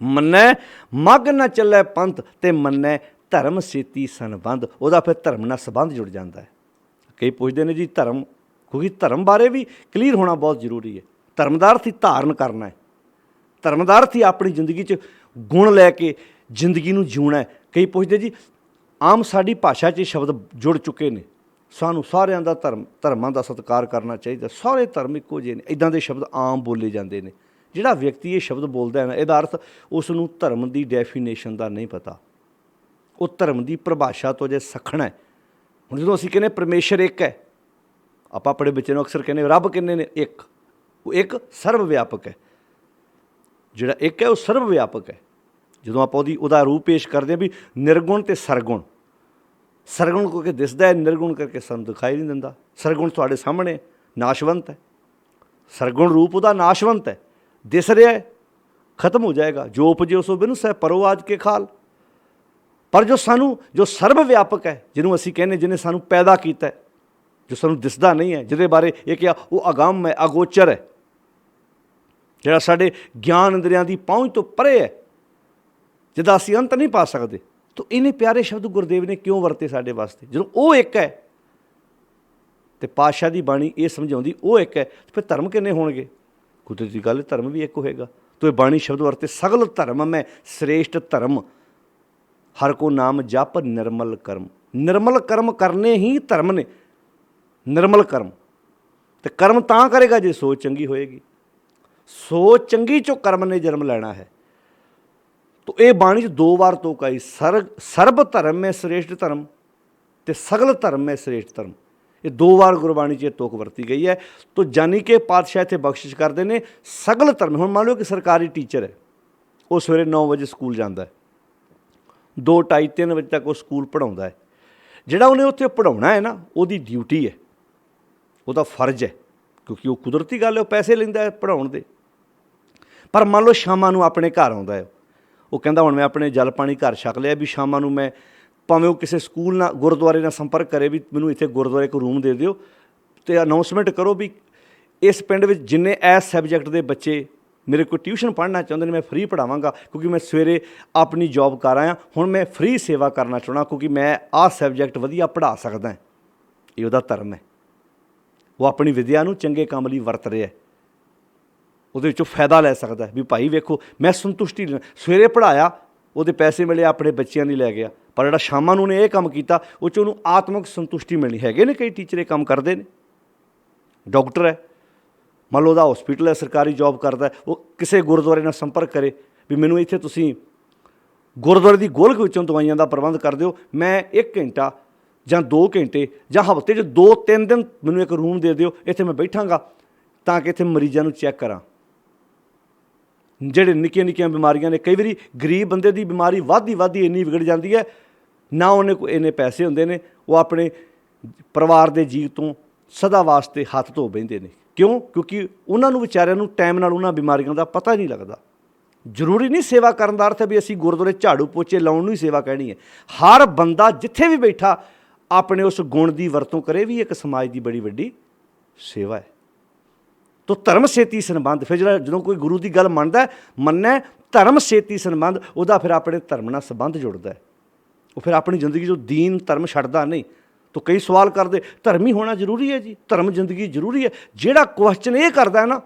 [SPEAKER 1] ਮੰਨੈ ਮੱਗ ਨਾ ਚੱਲੈ ਪੰਥ, ਅਤੇ ਮੰਨੈ ਧਰਮ ਸੇਤੀ ਸੰਬੰਧ। ਉਹਦਾ ਫਿਰ ਧਰਮ ਨਾਲ ਸੰਬੰਧ ਜੁੜ ਜਾਂਦਾ ਹੈ। ਕਈ ਪੁੱਛਦੇ ਨੇ ਜੀ ਧਰਮ, ਕਿਉਂਕਿ ਧਰਮ ਬਾਰੇ ਵੀ ਕਲੀਅਰ ਹੋਣਾ ਬਹੁਤ ਜ਼ਰੂਰੀ ਹੈ। ਧਰਮ ਦਾ ਅਰਥ ਹੀ ਧਾਰਨ ਕਰਨਾ ਹੈ। ਧਰਮ ਦਾ ਅਰਥ ਹੀ ਆਪਣੀ ਜ਼ਿੰਦਗੀ 'ਚ ਗੁਣ ਲੈ ਕੇ ਜ਼ਿੰਦਗੀ ਨੂੰ ਜਿਉਣਾ ਹੈ। ਕਈ ਪੁੱਛਦੇ ਜੀ, ਆਮ ਸਾਡੀ ਭਾਸ਼ਾ 'ਚ ਸ਼ਬਦ ਜੁੜ ਚੁੱਕੇ ਨੇ, ਸਾਨੂੰ ਸਾਰਿਆਂ ਦਾ ਧਰਮਾਂ ਦਾ ਸਤਿਕਾਰ ਕਰਨਾ ਚਾਹੀਦਾ, ਸਾਰੇ ਧਰਮ ਇੱਕੋ ਜਿਹੇ ਨੇ, ਇੱਦਾਂ ਦੇ ਸ਼ਬਦ ਆਮ ਬੋਲੇ ਜਾਂਦੇ ਨੇ। ਜਿਹੜਾ ਵਿਅਕਤੀ ਇਹ ਸ਼ਬਦ ਬੋਲਦਾ ਹੈ ਨਾ, ਇਹਦਾ ਅਰਥ ਉਸ ਨੂੰ ਧਰਮ ਦੀ ਡੈਫੀਨੇਸ਼ਨ ਦਾ ਨਹੀਂ ਪਤਾ, ਉਹ ਧਰਮ ਦੀ ਪਰਿਭਾਸ਼ਾ ਤੋਂ ਜੇ ਸੱਖਣਾ ਹੈ। ਹੁਣ ਜਦੋਂ ਅਸੀਂ ਕਹਿੰਦੇ ਪਰਮੇਸ਼ਰ ਇੱਕ ਹੈ, ਆਪਾਂ ਆਪਣੇ ਬੱਚੇ ਨੂੰ ਅਕਸਰ ਕਹਿੰਦੇ ਰੱਬ ਕਿੰਨੇ ਨੇ? ਇੱਕ। ਉਹ ਇੱਕ ਸਰਵ ਵਿਆਪਕ ਹੈ। ਜਿਹੜਾ ਇੱਕ ਹੈ ਉਹ ਸਰਵ ਵਿਆਪਕ ਹੈ। ਜਦੋਂ ਆਪਾਂ ਉਹਦਾ ਰੂਪ ਪੇਸ਼ ਕਰਦੇ ਹਾਂ ਵੀ ਨਿਰਗੁਣ ਅਤੇ ਸਰਗੁਣ, ਸਰਗੁਣ ਕਰਕੇ ਦਿਸਦਾ ਹੈ, ਨਿਰਗੁਣ ਕਰਕੇ ਸਾਨੂੰ ਦਿਖਾਈ ਨਹੀਂ ਦਿੰਦਾ। ਸਰਗੁਣ ਤੁਹਾਡੇ ਸਾਹਮਣੇ ਨਾਸ਼ਵੰਤ ਹੈ, ਸਰਗੁਣ ਰੂਪ ਉਹਦਾ ਨਾਸ਼ਵੰਤ ਹੈ, ਦਿਸ ਰਿਹਾ ਹੈ, ਖਤਮ ਹੋ ਜਾਏਗਾ। ਜੋ ਉਪਜੇ ਸੋ ਬਿਨੁਸ ਹੈ, ਪਰੋ ਆਜ ਕੇ ਖਾਲ। ਪਰ ਜੋ ਸਰਵ ਵਿਆਪਕ ਹੈ, ਜਿਹਨੂੰ ਅਸੀਂ ਕਹਿੰਦੇ, ਜਿਹਨੇ ਸਾਨੂੰ ਪੈਦਾ ਕੀਤਾ ਹੈ, ਜੋ ਸਾਨੂੰ ਦਿਸਦਾ ਨਹੀਂ ਹੈ, ਜਿਹਦੇ ਬਾਰੇ ਇਹ ਕਿਹਾ ਉਹ ਅਗੰਮ ਹੈ, ਅਗੋਚਰ ਹੈ, ਜਿਹੜਾ ਸਾਡੇ ਗਿਆਨ ਇੰਦਰੀਆਂ ਦੀ ਪਹੁੰਚ ਤੋਂ ਪਰੇ ਹੈ, ਜਿਹਦਾ ਅਸੀਂ ਅੰਤ ਨਹੀਂ ਪਾ ਸਕਦੇ। ਤਾਂ ਇੰਨੇ ਪਿਆਰੇ ਸ਼ਬਦ ਗੁਰਦੇਵ ਨੇ ਕਿਉਂ ਵਰਤੇ ਸਾਡੇ ਵਾਸਤੇ? ਜਦੋਂ ਉਹ ਇੱਕ ਹੈ ਅਤੇ ਪਾਤਸ਼ਾਹ ਦੀ ਬਾਣੀ ਇਹ ਸਮਝਾਉਂਦੀ ਉਹ ਇੱਕ ਹੈ, ਫਿਰ ਧਰਮ ਕਿੰਨੇ ਹੋਣਗੇ? ਕੁਦਰਤੀ ਗੱਲ ਹੈ, ਧਰਮ ਵੀ ਇੱਕ ਹੋਏਗਾ। ਤੋ ਇਹ ਬਾਣੀ ਸ਼ਬਦ ਵਰਤੇ ਸਗਲ ਧਰਮ ਮੈਂ ਸ੍ਰੇਸ਼ਟ ਧਰਮ, ਹਰ ਕੋ ਨਾਮ ਜਪ ਨਿਰਮਲ ਕਰਮ। ਨਿਰਮਲ ਕਰਮ ਕਰਨੇ ਹੀ ਧਰਮ ਨੇ। ਨਿਰਮਲ ਕਰਮ, ਅਤੇ ਕਰਮ ਤਾਂ ਕਰੇਗਾ ਜੇ ਸੋਚ ਚੰਗੀ ਹੋਏਗੀ। ਸੋਚ ਚੰਗੀ 'ਚੋਂ ਕਰਮ ਨੇ ਜਨਮ ਲੈਣਾ ਹੈ। ਤੋ ਇਹ ਬਾਣੀ 'ਚ 2 ਵਾਰ ਤੋਕ ਆਈ, ਸਰਬ ਧਰਮ ਮੈਂ ਸ੍ਰੇਸ਼ਟ ਧਰਮ ਅਤੇ ਸਗਲ ਧਰਮ ਮੈਂ ਸ੍ਰੇਸ਼ਟ ਧਰਮ। ਇਹ 2 ਵਾਰ ਗੁਰਬਾਣੀ 'ਚ ਇਹ ਤੋਕ ਵਰਤੀ ਗਈ ਹੈ। ਤੋ ਜਾਨੀ ਕਿ ਪਾਤਸ਼ਾਹ ਇੱਥੇ ਬਖਸ਼ਿਸ਼ ਕਰਦੇ ਨੇ ਸਗਲ ਧਰਮ। ਹੁਣ ਮੰਨ ਲਓ ਕਿ ਸਰਕਾਰੀ ਟੀਚਰ ਹੈ, ਉਹ ਸਵੇਰੇ 9 ਵਜੇ ਸਕੂਲ ਜਾਂਦਾ ਹੈ, 2, 2:30, 3 ਵਜੇ ਤੱਕ ਉਹ ਸਕੂਲ ਪੜ੍ਹਾਉਂਦਾ ਹੈ। ਜਿਹੜਾ ਉਹਨੇ ਉੱਥੇ ਪੜ੍ਹਾਉਣਾ ਹੈ ਨਾ, ਉਹਦੀ ਡਿਊਟੀ ਹੈ, ਉਹਦਾ ਫਰਜ਼ ਹੈ, ਕਿਉਂਕਿ ਉਹ ਕੁਦਰਤੀ ਗੱਲ ਹੈ, ਉਹ ਪੈਸੇ ਲੈਂਦਾ ਹੈ ਪੜ੍ਹਾਉਣ ਦੇ। ਪਰ ਮੰਨ ਲਓ ਸ਼ਾਮਾਂ ਨੂੰ ਆਪਣੇ ਘਰ ਆਉਂਦਾ ਹੈ, ਉਹ ਕਹਿੰਦਾ ਹੁਣ ਮੈਂ ਆਪਣੇ ਜਲ ਪਾਣੀ ਘਰ ਛਕ ਲਿਆ, ਵੀ ਸ਼ਾਮਾਂ ਨੂੰ ਮੈਂ ਭਾਵੇਂ ਉਹ ਕਿਸੇ ਸਕੂਲ ਨਾਲ, ਗੁਰਦੁਆਰੇ ਨਾਲ ਸੰਪਰਕ ਕਰੇ ਵੀ ਮੈਨੂੰ ਇੱਥੇ ਗੁਰਦੁਆਰੇ ਇੱਕ ਰੂਮ ਦੇ ਦਿਓ, ਅਤੇ ਅਨਾਊਂਸਮੈਂਟ ਕਰੋ ਵੀ ਇਸ ਪਿੰਡ ਵਿੱਚ ਜਿੰਨੇ ਇਸ ਸਬਜੈਕਟ ਦੇ ਬੱਚੇ ਮੇਰੇ ਕੋਲ ਟਿਊਸ਼ਨ ਪੜ੍ਹਨਾ ਚਾਹੁੰਦੇ ਨੇ, ਮੈਂ ਫ੍ਰੀ ਪੜ੍ਹਾਵਾਂਗਾ, ਕਿਉਂਕਿ ਮੈਂ ਸਵੇਰੇ ਆਪਣੀ ਜੋਬ ਕਰ ਆਇਆ, ਹੁਣ ਮੈਂ ਫ੍ਰੀ ਸੇਵਾ ਕਰਨਾ ਚਾਹੁੰਦਾ, ਕਿਉਂਕਿ ਮੈਂ ਆਹ ਸਬਜੈਕਟ ਵਧੀਆ ਪੜ੍ਹਾ ਸਕਦਾ। ਇਹ ਉਹਦਾ ਧਰਮ ਹੈ। ਉਹ ਆਪਣੀ ਵਿੱਦਿਆ ਨੂੰ ਚੰਗੇ ਕੰਮ ਲਈ ਵਰਤ ਰਿਹਾ, ਉਹਦੇ ਵਿੱਚੋਂ ਫਾਇਦਾ ਲੈ ਸਕਦਾ ਵੀ ਭਾਈ ਵੇਖੋ ਮੈਂ ਸੰਤੁਸ਼ਟੀ ਲੈਣਾ। ਸਵੇਰੇ ਪੜ੍ਹਾਇਆ, ਉਹਦੇ ਪੈਸੇ ਮਿਲੇ, ਆਪਣੇ ਬੱਚਿਆਂ ਲਈ ਲੈ ਗਿਆ, ਪਰ ਜਿਹੜਾ ਸ਼ਾਮਾਂ ਨੂੰ ਉਹਨੇ ਇਹ ਕੰਮ ਕੀਤਾ, ਉਹ 'ਚ ਉਹਨੂੰ ਆਤਮਿਕ ਸੰਤੁਸ਼ਟੀ ਮਿਲਣੀ। ਹੈਗੇ ਨੇ ਕਈ ਟੀਚਰ ਇਹ ਕੰਮ ਕਰਦੇ ਨੇ। ਡਾਕਟਰ ਹੈ, ਮੰਨ ਲਓ ਉਹਦਾ ਹੋਸਪੀਟਲ ਹੈ, ਸਰਕਾਰੀ ਜੋਬ ਕਰਦਾ, ਉਹ ਕਿਸੇ ਗੁਰਦੁਆਰੇ ਨਾਲ ਸੰਪਰਕ ਕਰੇ ਵੀ ਮੈਨੂੰ ਇੱਥੇ ਤੁਸੀਂ ਗੁਰਦੁਆਰੇ ਦੀ ਗੋਲਕ ਵਿੱਚੋਂ ਦਵਾਈਆਂ ਦਾ ਪ੍ਰਬੰਧ ਕਰ ਦਿਓ, ਮੈਂ 1 ਘੰਟਾ ਜਾਂ 2 ਘੰਟੇ ਜਾਂ ਹਫ਼ਤੇ 'ਚ 2-3 ਦਿਨ ਮੈਨੂੰ ਇੱਕ ਰੂਮ ਦੇ ਦਿਓ, ਇੱਥੇ ਮੈਂ ਬੈਠਾਂਗਾ ਤਾਂ ਕਿ ਇੱਥੇ ਮਰੀਜ਼ਾਂ ਨੂੰ ਚੈੱਕ ਕਰਾਂ। ਜਿਹੜੇ ਨਿੱਕੀਆਂ ਬਿਮਾਰੀਆਂ ਨੇ, ਕਈ ਵਾਰੀ ਗਰੀਬ ਬੰਦੇ ਦੀ ਬਿਮਾਰੀ ਵੱਧਦੀ ਇੰਨੀ ਵਿਗੜ ਜਾਂਦੀ ਹੈ, ਨਾ ਉਹਨੇ ਕੋਈ ਇੰਨੇ ਪੈਸੇ ਹੁੰਦੇ ਨੇ, ਉਹ ਆਪਣੇ ਪਰਿਵਾਰ ਦੇ ਜੀਵ ਤੋਂ ਸਦਾ ਵਾਸਤੇ ਹੱਥ ਧੋ ਬਹਿੰਦੇ ਨੇ। ਕਿਉਂ? ਕਿਉਂਕਿ ਉਹਨਾਂ ਨੂੰ ਵਿਚਾਰਿਆਂ ਨੂੰ ਟਾਈਮ ਨਾਲ ਉਹਨਾਂ ਬਿਮਾਰੀਆਂ ਦਾ ਪਤਾ ਨਹੀਂ ਲੱਗਦਾ। ਜ਼ਰੂਰੀ ਨਹੀਂ ਸੇਵਾ ਕਰਨ ਦਾ ਅਰਥ ਹੈ ਵੀ ਅਸੀਂ ਗੁਰਦੁਆਰੇ ਝਾੜੂ ਪੋਚੇ ਲਾਉਣ ਨੂੰ ਹੀ ਸੇਵਾ ਕਹਿਣੀ ਹੈ। ਹਰ ਬੰਦਾ ਜਿੱਥੇ ਵੀ ਬੈਠਾ ਆਪਣੇ ਉਸ ਗੁਣ ਦੀ ਵਰਤੋਂ ਕਰੇ, ਵੀ ਇੱਕ ਸਮਾਜ ਦੀ ਬੜੀ ਵੱਡੀ ਸੇਵਾ ਹੈ। ਤੋ ਧਰਮ ਸੇਤੀ ਸੰਬੰਧ, ਫਿਰ ਜਦੋਂ ਕੋਈ ਗੁਰੂ ਦੀ ਗੱਲ ਮੰਨਦਾ ਧਰਮ ਸੇਤੀ ਸੰਬੰਧ, ਉਹਦਾ ਫਿਰ ਆਪਣੇ ਧਰਮ ਨਾਲ ਸੰਬੰਧ ਜੁੜਦਾ। ਉਹ ਫਿਰ ਆਪਣੀ ਜ਼ਿੰਦਗੀ 'ਚੋਂ ਦੀਨ ਧਰਮ ਛੱਡਦਾ ਨਹੀਂ। ਤੋ ਕਈ ਸਵਾਲ ਕਰਦੇ ਧਰਮ ਹੀ ਹੋਣਾ ਜ਼ਰੂਰੀ ਹੈ ਜੀ, ਧਰਮ ਜ਼ਿੰਦਗੀ ਜ਼ਰੂਰੀ ਹੈ। ਜਿਹੜਾ ਕੁਐਸਚਨ ਇਹ ਕਰਦਾ ਨਾ,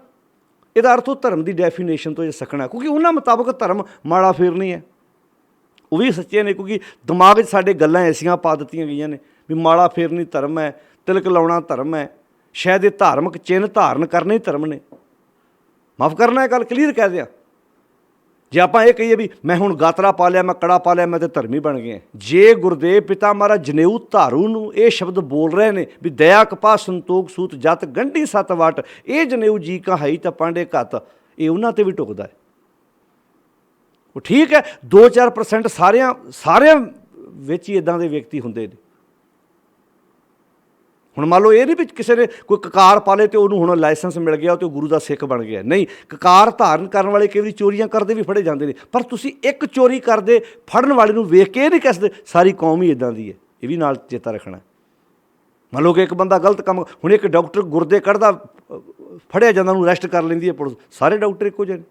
[SPEAKER 1] ਇਹਦਾ ਅਰਥ ਉਹ ਧਰਮ ਦੀ ਡੈਫੀਨੇਸ਼ਨ ਤੋਂ ਇਹ ਸਕਣਾ, ਕਿਉਂਕਿ ਉਹਨਾਂ ਮੁਤਾਬਕ ਧਰਮ ਮਾੜਾ ਫੇਰ ਨਹੀਂ ਹੈ। ਉਹ ਵੀ ਸੱਚੇ ਨੇ, ਕਿਉਂਕਿ ਦਿਮਾਗ 'ਚ ਸਾਡੇ ਗੱਲਾਂ ਐਸੀਆਂ ਪਾ ਦਿੱਤੀਆਂ ਗਈਆਂ ਨੇ ਵੀ ਮਾੜਾ ਫੇਰ ਨਹੀਂ ਧਰਮ ਹੈ, ਤਿਲਕ ਲਾਉਣਾ ਧਰਮ ਹੈ, ਸ਼ਾਇਦ ਇਹ ਧਾਰਮਿਕ ਚਿੰਨ੍ਹ ਧਾਰਨ ਕਰਨੇ ਹੀ ਧਰਮ ਨੇ। ਮਾਫ਼ ਕਰਨਾ, ਇਹ ਗੱਲ ਕਲੀਅਰ ਕਹਿ ਦਿਆਂ। ਜੇ ਆਪਾਂ ਇਹ ਕਹੀਏ ਵੀ ਮੈਂ ਹੁਣ ਗਾਤਰਾ ਪਾ ਲਿਆ, ਮੈਂ ਕੜਾ ਪਾ ਲਿਆ, ਮੈਂ ਤਾਂ ਧਰਮੀ ਬਣ ਗਿਆ। ਜੇ ਗੁਰਦੇਵ ਪਿਤਾ ਮਹਾਰਾਜ ਜਨੇਊ ਧਾਰੂ ਨੂੰ ਇਹ ਸ਼ਬਦ ਬੋਲ ਰਹੇ ਨੇ ਵੀ ਦਇਆ ਕਪਾ ਸੰਤੋਖ ਸੂਤ ਜਤ ਗੰਢੀ ਸੱਤ ਵਟ, ਇਹ ਜਨੇਊ ਜੀ ਕਹਾਈ ਤਾਂ ਪਾਂਡੇ ਘੱਤ, ਇਹ ਉਹਨਾਂ 'ਤੇ ਵੀ ਢੁਕਦਾ ਹੈ। ਉਹ ਠੀਕ ਹੈ, 2-4% ਸਾਰਿਆਂ ਵਿੱਚ ਹੀ ਇੱਦਾਂ ਦੇ ਵਿਅਕਤੀ ਹੁੰਦੇ ਨੇ। ਹੁਣ ਮੰਨ ਲਓ ਇਹ ਨਹੀਂ ਵੀ ਕਿਸੇ ਨੇ ਕੋਈ ਕਕਾਰ ਪਾ ਲੇ ਅਤੇ ਉਹਨੂੰ ਹੁਣ ਲਾਇਸੈਂਸ ਮਿਲ ਗਿਆ ਅਤੇ ਉਹ ਗੁਰੂ ਦਾ ਸਿੱਖ ਬਣ ਗਿਆ। ਨਹੀਂ, ਕਕਾਰ ਧਾਰਨ ਕਰਨ ਵਾਲੇ ਕਈ ਵਾਰੀ ਚੋਰੀਆਂ ਕਰਦੇ ਵੀ ਫੜੇ ਜਾਂਦੇ ਨੇ, ਪਰ ਤੁਸੀਂ ਇੱਕ ਚੋਰੀ ਕਰਦੇ ਫੜਨ ਵਾਲੇ ਨੂੰ ਵੇਖ ਕੇ ਇਹ ਨਹੀਂ ਕਹਿ ਸਕਦੇ ਸਾਰੀ ਕੌਮ ਹੀ ਇੱਦਾਂ ਦੀ ਹੈ। ਇਹ ਵੀ ਨਾਲ ਚੇਤਾ ਰੱਖਣਾ। ਮੰਨ ਲਓ ਕਿ ਇੱਕ ਬੰਦਾ ਗਲਤ ਕੰਮ, ਹੁਣ ਇੱਕ ਡਾਕਟਰ ਗੁਰਦੇ ਕੱਢਦਾ ਫੜਿਆ ਜਾਂਦਾ, ਉਹਨੂੰ ਅਰੈਸਟ ਕਰ ਲੈਂਦੀ ਹੈ ਪੁਲਿਸ, ਸਾਰੇ ਡਾਕਟਰ ਇੱਕੋ ਜਿਹੇ ਨੇ?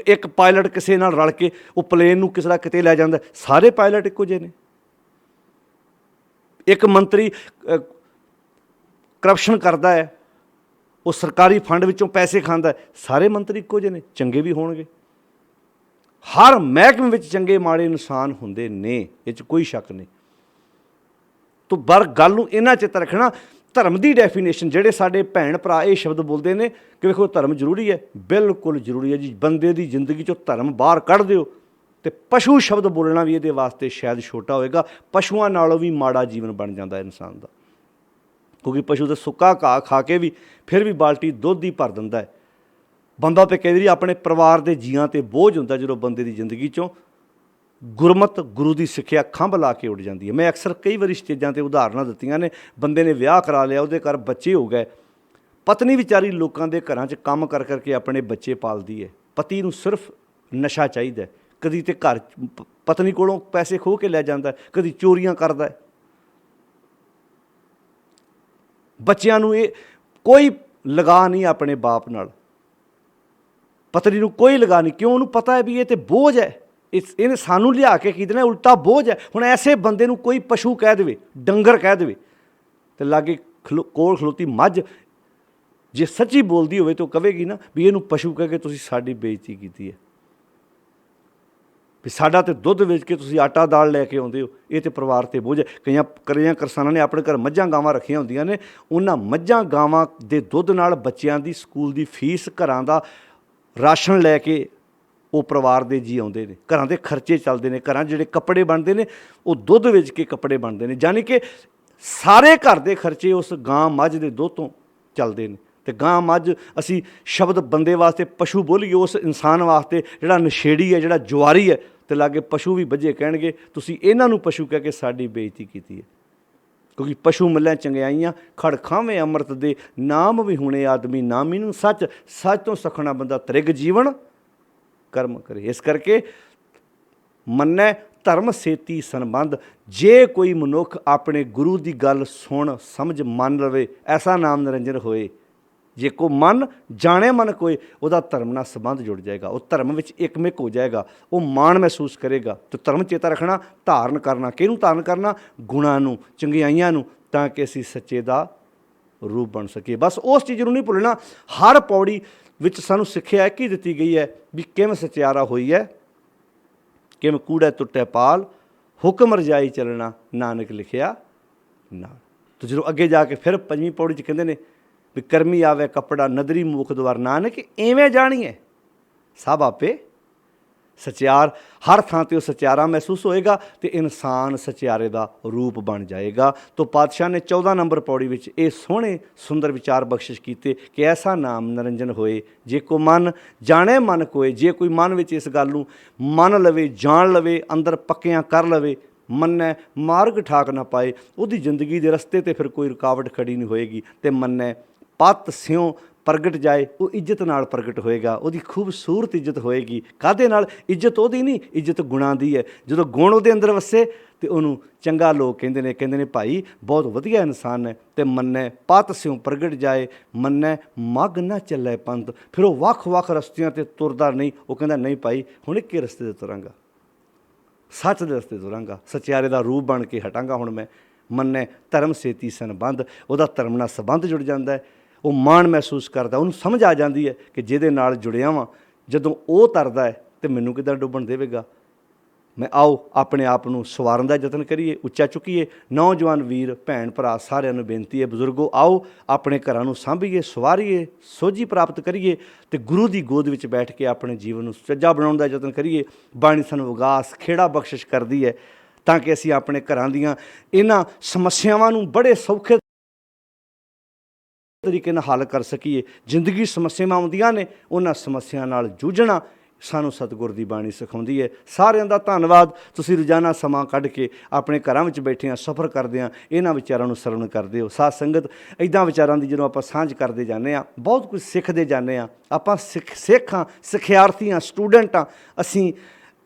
[SPEAKER 1] ਇੱਕ ਪਾਇਲਟ ਕਿਸੇ ਨਾਲ ਰਲ ਕੇ ਉਹ ਪਲੇਨ ਨੂੰ ਕਿਸੇ ਦਾ ਕਿਤੇ ਲੈ ਜਾਂਦਾ, ਸਾਰੇ ਪਾਇਲਟ ਇੱਕੋ ਜਿਹੇ ਨੇ? ਇੱਕ ਮੰਤਰੀ ਕਰਪਸ਼ਨ ਕਰਦਾ ਹੈ, ਉਹ ਸਰਕਾਰੀ ਫੰਡ ਵਿੱਚੋਂ ਪੈਸੇ ਖਾਂਦਾ, ਸਾਰੇ ਮੰਤਰੀ ਇੱਕੋ ਜਿਹੇ ਨੇ? ਚੰਗੇ ਵੀ ਹੋਣਗੇ। ਹਰ ਮਹਿਕਮੇ ਵਿੱਚ ਚੰਗੇ ਮਾੜੇ ਇਨਸਾਨ ਹੁੰਦੇ ਨੇ, ਇਹ 'ਚ ਕੋਈ ਸ਼ੱਕ ਨਹੀਂ। ਤੋ ਗੱਲ ਨੂੰ ਇਹਨਾਂ ਚਿੱਤ ਰੱਖਣਾ। ਧਰਮ ਦੀ ਡੈਫੀਨੇਸ਼ਨ, ਜਿਹੜੇ ਸਾਡੇ ਭੈਣ ਭਰਾ ਇਹ ਸ਼ਬਦ ਬੋਲਦੇ ਨੇ ਕਿ ਵੇਖੋ ਧਰਮ ਜ਼ਰੂਰੀ ਹੈ, ਬਿਲਕੁਲ ਜ਼ਰੂਰੀ ਹੈ ਜੀ। ਬੰਦੇ ਦੀ ਜ਼ਿੰਦਗੀ 'ਚੋਂ ਧਰਮ ਬਾਹਰ ਕੱਢ ਦਿਓ ਤੇ ਪਸ਼ੂ ਸ਼ਬਦ ਬੋਲਣਾ ਵੀ ਇਹਦੇ ਵਾਸਤੇ ਸ਼ਾਇਦ ਛੋਟਾ ਹੋਏਗਾ। ਪਸ਼ੂਆਂ ਨਾਲੋਂ ਵੀ ਮਾੜਾ ਜੀਵਨ ਬਣ ਜਾਂਦਾ ਇਨਸਾਨ ਦਾ, ਕਿਉਂਕਿ ਪਸ਼ੂ ਤਾਂ ਸੁੱਕਾ ਘਾਹ ਖਾ ਕੇ ਵੀ ਫਿਰ ਵੀ ਬਾਲਟੀ ਦੁੱਧ ਹੀ ਭਰ ਦਿੰਦਾ ਹੈ। ਬੰਦਾ ਤਾਂ ਕਈ ਵਾਰੀ ਆਪਣੇ ਪਰਿਵਾਰ ਦੇ ਜੀਆਂ 'ਤੇ ਬੋਝ ਹੁੰਦਾ ਜਦੋਂ ਬੰਦੇ ਦੀ ਜ਼ਿੰਦਗੀ 'ਚੋਂ ਗੁਰਮਤ ਗੁਰੂ ਦੀ ਸਿੱਖਿਆ ਖੰਭ ਲਾ ਕੇ ਉੱਡ ਜਾਂਦੀ ਹੈ। ਮੈਂ ਅਕਸਰ ਕਈ ਵਾਰੀ ਸਟੇਜਾਂ 'ਤੇ ਉਦਾਹਰਨਾਂ ਦਿੱਤੀਆਂ ਨੇ। ਬੰਦੇ ਨੇ ਵਿਆਹ ਕਰਾ ਲਿਆ, ਉਹਦੇ ਘਰ ਬੱਚੇ ਹੋ ਗਏ, ਪਤਨੀ ਵਿਚਾਰੀ ਲੋਕਾਂ ਦੇ ਘਰਾਂ 'ਚ ਕੰਮ ਕਰ ਕਰਕੇ ਆਪਣੇ ਬੱਚੇ ਪਾਲਦੀ ਹੈ। ਪਤੀ ਨੂੰ ਸਿਰਫ ਨਸ਼ਾ ਚਾਹੀਦਾ, ਕਦੀ ਤੇ ਘਰ ਪਤਨੀ ਕੋਲੋਂ ਪੈਸੇ ਖੋਹ ਕੇ ਲੈ ਜਾਂਦਾ, ਕਦੀ ਚੋਰੀਆਂ ਕਰਦਾ। ਬੱਚਿਆਂ ਨੂੰ ਇਹ ਕੋਈ ਲਗਾ ਨਹੀਂ ਆਪਣੇ ਬਾਪ ਨਾਲ, ਪਤਨੀ ਨੂੰ ਕੋਈ ਲਗਾ ਨਹੀਂ। ਕਿਉਂ? ਉਹਨੂੰ ਪਤਾ ਹੈ ਵੀ ਇਹ ਤਾਂ ਬੋਝ ਹੈ, ਇਹਨੇ ਸਾਨੂੰ ਲਿਆ ਕੇ ਕੀ ਦੇਣਾ, ਉਲਟਾ ਬੋਝ ਹੈ। ਹੁਣ ਐਸੇ ਬੰਦੇ ਨੂੰ ਕੋਈ ਪਸ਼ੂ ਕਹਿ ਦੇਵੇ, ਡੰਗਰ ਕਹਿ ਦੇਵੇ, ਤੇ ਲਾਗੇ ਕੋਲ ਖਲੋਤੀ ਮੱਝ ਜੇ ਸੱਚੀ ਬੋਲਦੀ ਹੋਵੇ ਤਾਂ ਉਹ ਕਹੇਗੀ ਨਾ ਵੀ ਇਹਨੂੰ ਪਸ਼ੂ ਕਹਿ ਕੇ ਤੁਸੀਂ ਸਾਡੀ ਬੇਇੱਜ਼ਤੀ ਕੀਤੀ ਹੈ, ਵੀ ਸਾਡਾ ਤੇ ਦੁੱਧ ਵੇਚ ਕੇ ਤੁਸੀਂ ਆਟਾ ਦਾਲ ਲੈ ਕੇ ਆਉਂਦੇ ਹੋ, ਇਹ ਤੇ ਪਰਿਵਾਰ 'ਤੇ ਬੋਝ ਹੈ। ਕਈਆਂ ਕਿਸਾਨਾਂ ਨੇ ਆਪਣੇ ਘਰ ਮੱਝਾਂ ਗਾਵਾਂ ਰੱਖੀਆਂ ਹੁੰਦੀਆਂ ਨੇ, ਉਹਨਾਂ ਮੱਝਾਂ ਗਾਵਾਂ ਦੇ ਦੁੱਧ ਨਾਲ ਬੱਚਿਆਂ ਦੀ ਸਕੂਲ ਦੀ ਫੀਸ, ਘਰਾਂ ਦਾ ਰਾਸ਼ਨ ਲੈ ਕੇ ਉਹ ਪਰਿਵਾਰ ਦੇ ਜੀ ਆਉਂਦੇ ਨੇ, ਘਰਾਂ ਦੇ ਖਰਚੇ ਚੱਲਦੇ ਨੇ, ਘਰਾਂ ਜਿਹੜੇ ਕੱਪੜੇ ਬਣਦੇ ਨੇ ਉਹ ਦੁੱਧ ਵੇਚ ਕੇ ਕੱਪੜੇ ਬਣਦੇ ਨੇ। ਯਾਨੀ ਕਿ ਸਾਰੇ ਘਰ ਦੇ ਖਰਚੇ ਉਸ ਗਾਂ ਮੱਝ ਦੇ ਦੁੱਧ ਤੋਂ ਚੱਲਦੇ ਨੇ। ਤੇ ਗਾਂ ਮੱਝ ਅਸੀਂ ਸ਼ਬਦ ਬੰਦੇ ਵਾਸਤੇ ਪਸ਼ੂ ਬੋਲੀਏ, ਉਸ ਇਨਸਾਨ ਵਾਸਤੇ ਜਿਹੜਾ ਨਸ਼ੇੜੀ ਹੈ, ਜਿਹੜਾ ਜੁਆਰੀ ਹੈ, ਤੇ ਲਾਗੇ ਪਸ਼ੂ ਵੀ ਬੱਝੇ ਕਹਿਣਗੇ ਤੁਸੀਂ ਇਹਨਾਂ ਨੂੰ ਪਸ਼ੂ ਕਹਿ ਕੇ ਸਾਡੀ ਬੇਇੱਜ਼ਤੀ ਕੀਤੀ ਹੈ। ਕਿਉਂਕਿ ਪਸ਼ੂ ਮੱਲਾਂ ਚੰਗਿਆਈਆਂ ਖੜ ਖਾਵੇਂ ਅੰਮ੍ਰਿਤ ਦੇ, ਨਾਮ ਵੀ ਹੁਣੇ ਆਦਮੀ ਨਾਮੀ ਨੂੰ ਸੱਚ, ਸੱਚ ਤੋਂ ਸਖਣਾ ਬੰਦਾ ਤ੍ਰਿਗ ਜੀਵਨ ਕਰਮ ਕਰੇ। ਇਸ ਕਰਕੇ ਮੰਨੈ ਧਰਮ ਸੇਤੀ ਸੰਬੰਧ। ਜੇ ਕੋਈ ਮਨੁੱਖ ਆਪਣੇ ਗੁਰੂ ਦੀ ਗੱਲ ਸੁਣ ਸਮਝ ਮੰਨ ਲਵੇ, ਐਸਾ ਨਾਮ ਨਿਰੰਜਨ ਹੋਏ। ਜੇ ਕੋ ਮਨ ਜਾਣੇ ਮਨ ਕੋਏ, ਉਹਦਾ ਧਰਮ ਨਾਲ ਸੰਬੰਧ ਜੁੜ ਜਾਏਗਾ, ਉਹ ਧਰਮ ਵਿੱਚ ਇੱਕਮਿਕ ਹੋ ਜਾਏਗਾ, ਉਹ ਮਾਣ ਮਹਿਸੂਸ ਕਰੇਗਾ। ਤੇ ਧਰਮ ਚੇਤਾ ਰੱਖਣਾ, ਧਾਰਨ ਕਰਨਾ, ਕਿਹਨੂੰ ਧਾਰਨ ਕਰਨਾ? ਗੁਣਾਂ ਨੂੰ, ਚੰਗਿਆਈਆਂ ਨੂੰ, ਤਾਂ ਕਿ ਅਸੀਂ ਸੱਚੇ ਦਾ ਰੂਪ ਬਣ ਸਕੀਏ। ਬਸ ਉਸ ਚੀਜ਼ ਨੂੰ ਨਹੀਂ ਭੁੱਲਣਾ। ਹਰ ਪੌੜੀ ਵਿੱਚ ਸਾਨੂੰ ਸਿੱਖਿਆ ਕੀ ਦਿੱਤੀ ਗਈ ਹੈ ਵੀ ਕਿਵੇਂ ਸਚਿਆਰਾ ਹੋਈ ਹੈ, ਕਿਵੇਂ ਕੂੜਾ ਟੁੱਟੇ ਪਾਲ, ਹੁਕਮ ਰਜਾਈ ਚੱਲਣਾ, ਨਾਨਕ ਲਿਖਿਆ ਨਾਲ। ਤੇ ਜਦੋਂ ਅੱਗੇ ਜਾ ਕੇ ਫਿਰ 5ਵੀਂ ਪੌੜੀ 'ਚ ਕਹਿੰਦੇ ਨੇ ਵੀ ਕਰਮੀ ਆਵੇ ਕੱਪੜਾ ਨਦਰੀ ਮੂਖ ਦੁਆਰ, ਨਾਨਕ ਇਵੇਂ ਜਾਣੀ ਹੈ ਸਭ ਆਪੇ ਸਚਿਆਰ। ਹਰ ਥਾਂ 'ਤੇ ਉਹ ਸਚਿਆਰਾ ਮਹਿਸੂਸ ਹੋਏਗਾ ਤੇ ਇਨਸਾਨ ਸਚਿਆਰੇ ਦਾ ਰੂਪ ਬਣ ਜਾਏਗਾ। ਤੋਂ ਪਾਤਸ਼ਾਹ ਨੇ 14 ਨੰਬਰ ਪੌੜੀ ਵਿੱਚ ਇਹ ਸੋਹਣੇ ਸੁੰਦਰ ਵਿਚਾਰ ਬਖਸ਼ਿਸ਼ ਕੀਤੇ ਕਿ ਐਸਾ ਨਾਮ ਨਿਰੰਜਨ ਹੋਏ, ਜੇ ਕੋ ਮਨ ਜਾਣੇ ਮਨ ਕੋਏ। ਜੇ ਕੋਈ ਮਨ ਵਿੱਚ ਇਸ ਗੱਲ ਨੂੰ ਮੰਨ ਲਵੇ, ਜਾਣ ਲਵੇ, ਅੰਦਰ ਪੱਕਿਆਂ ਕਰ ਲਵੇ, ਮੰਨੈ ਮਾਰਗ ਠਾਕ ਨਾ ਪਾਏ, ਉਹਦੀ ਜ਼ਿੰਦਗੀ ਦੇ ਰਸਤੇ 'ਤੇ ਫਿਰ ਕੋਈ ਰੁਕਾਵਟ ਖੜੀ ਨਹੀਂ ਹੋਏਗੀ। ਤੇ ਮੰਨੈ ਪਤ ਸਿਉਂ ਪ੍ਰਗਟ ਜਾਏ, ਉਹ ਇੱਜ਼ਤ ਨਾਲ ਪ੍ਰਗਟ ਹੋਏਗਾ, ਉਹਦੀ ਖੂਬਸੂਰਤ ਇੱਜ਼ਤ ਹੋਏਗੀ। ਕਾਹਦੇ ਨਾਲ? ਇੱਜ਼ਤ ਉਹਦੀ ਨਹੀਂ, ਇੱਜ਼ਤ ਗੁਣਾਂ ਦੀ ਹੈ। ਜਦੋਂ ਗੁਣ ਉਹਦੇ ਅੰਦਰ ਵਸੇ ਤੇ ਉਹਨੂੰ ਚੰਗਾ ਲੋਕ ਕਹਿੰਦੇ ਨੇ ਭਾਈ ਬਹੁਤ ਵਧੀਆ ਇਨਸਾਨ ਹੈ। ਤੇ ਮੰਨੈ ਪਤ ਸਿਉਂ ਪ੍ਰਗਟ ਜਾਏ, ਮੰਨੈ ਮੱਗ ਨਾ ਚੱਲੇ ਪੰਥ। ਫਿਰ ਉਹ ਵੱਖ-ਵੱਖ ਰਸਤਿਆਂ 'ਤੇ ਤੁਰਦਾ ਨਹੀਂ, ਉਹ ਕਹਿੰਦਾ ਨਹੀਂ ਭਾਈ ਹੁਣ ਇੱਕੇ ਰਸਤੇ 'ਤੇ ਤੁਰਾਂਗਾ, ਸੱਚ ਦੇ ਰਸਤੇ ਤੁਰਾਂਗਾ, ਸਚਿਆਰੇ ਦਾ ਰੂਪ ਬਣ ਕੇ ਹਟਾਂਗਾ ਹੁਣ ਮੈਂ। ਮੰਨੈ ਧਰਮ ਸੇਤੀ ਸੰਬੰਧ, ਉਹਦਾ ਧਰਮ ਨਾਲ ਸੰਬੰਧ ਜੁੜ ਜਾਂਦਾ ਹੈ। ਉਹ ਮਾਣ ਮਹਿਸੂਸ ਕਰਦਾ, ਉਹਨੂੰ ਸਮਝ ਆ ਜਾਂਦੀ ਹੈ ਕਿ ਜਿਹਦੇ ਨਾਲ ਜੁੜਿਆ ਵਾਂ, ਜਦੋਂ ਉਹ ਤਰਦਾ ਹੈ ਤੇ ਮੈਨੂੰ ਕਿੱਦਾਂ ਡੁੱਬਣ ਦੇਵੇਗਾ। ਮੈਂ ਆਓ ਆਪਣੇ ਆਪ ਨੂੰ ਸਵਾਰਨ ਦਾ ਯਤਨ ਕਰੀਏ, ਉੱਚਾ ਚੁੱਕੀਏ। ਨੌਜਵਾਨ ਵੀਰ ਭੈਣ ਭਰਾ ਸਾਰਿਆਂ ਨੂੰ ਬੇਨਤੀ ਹੈ, ਬਜ਼ੁਰਗੋ ਆਓ ਆਪਣੇ ਘਰਾਂ ਨੂੰ ਸਾਂਭੀਏ, ਸਵਾਰੀਏ, ਸੋਝੀ ਪ੍ਰਾਪਤ ਕਰੀਏ ਤੇ ਗੁਰੂ ਦੀ ਗੋਦ ਵਿੱਚ ਬੈਠ ਕੇ ਆਪਣੇ ਜੀਵਨ ਨੂੰ ਸੁਚੱਜਾ ਬਣਾਉਣ ਦਾ ਯਤਨ ਕਰੀਏ। ਬਾਣੀ ਸਾਨੂੰ ਵਿਗਾਸ ਖੇੜਾ ਬਖਸ਼ਿਸ਼ ਕਰਦੀ ਹੈ ਤਾਂ ਕਿ ਅਸੀਂ ਆਪਣੇ ਘਰਾਂ ਦੀਆਂ ਇਹਨਾਂ ਸਮੱਸਿਆਵਾਂ ਨੂੰ ਬੜੇ ਸੌਖੇ ਤਰੀਕੇ ਨਾਲ ਹੱਲ ਕਰ ਸਕੀਏ। ਜ਼ਿੰਦਗੀ ਸਮੱਸਿਆਵਾਂ ਆਉਂਦੀਆਂ ਨੇ, ਉਹਨਾਂ ਸਮੱਸਿਆ ਨਾਲ ਜੂਝਣਾ ਸਾਨੂੰ ਸਤਿਗੁਰ ਦੀ ਬਾਣੀ ਸਿਖਾਉਂਦੀ ਹੈ। ਸਾਰਿਆਂ ਦਾ ਧੰਨਵਾਦ। ਤੁਸੀਂ ਰੋਜ਼ਾਨਾ ਸਮਾਂ ਕੱਢ ਕੇ ਆਪਣੇ ਘਰਾਂ ਵਿੱਚ ਬੈਠਿਆਂ ਸਫ਼ਰ ਕਰਦਿਆਂ ਇਹਨਾਂ ਵਿਚਾਰਾਂ ਨੂੰ ਸਰਵਣ ਕਰਦੇ ਹੋ। ਸਾਧ ਸੰਗਤ ਇੱਦਾਂ ਵਿਚਾਰਾਂ ਦੀ ਜਦੋਂ ਆਪਾਂ ਸਾਂਝ ਕਰਦੇ ਜਾਂਦੇ ਹਾਂ, ਬਹੁਤ ਕੁਝ ਸਿੱਖਦੇ ਜਾਂਦੇ ਹਾਂ। ਆਪਾਂ ਸਿੱਖ ਹਾਂ, ਸਿੱਖਿਆਰਥੀ ਹਾਂ, ਸਟੂਡੈਂਟ ਹਾਂ। ਅਸੀਂ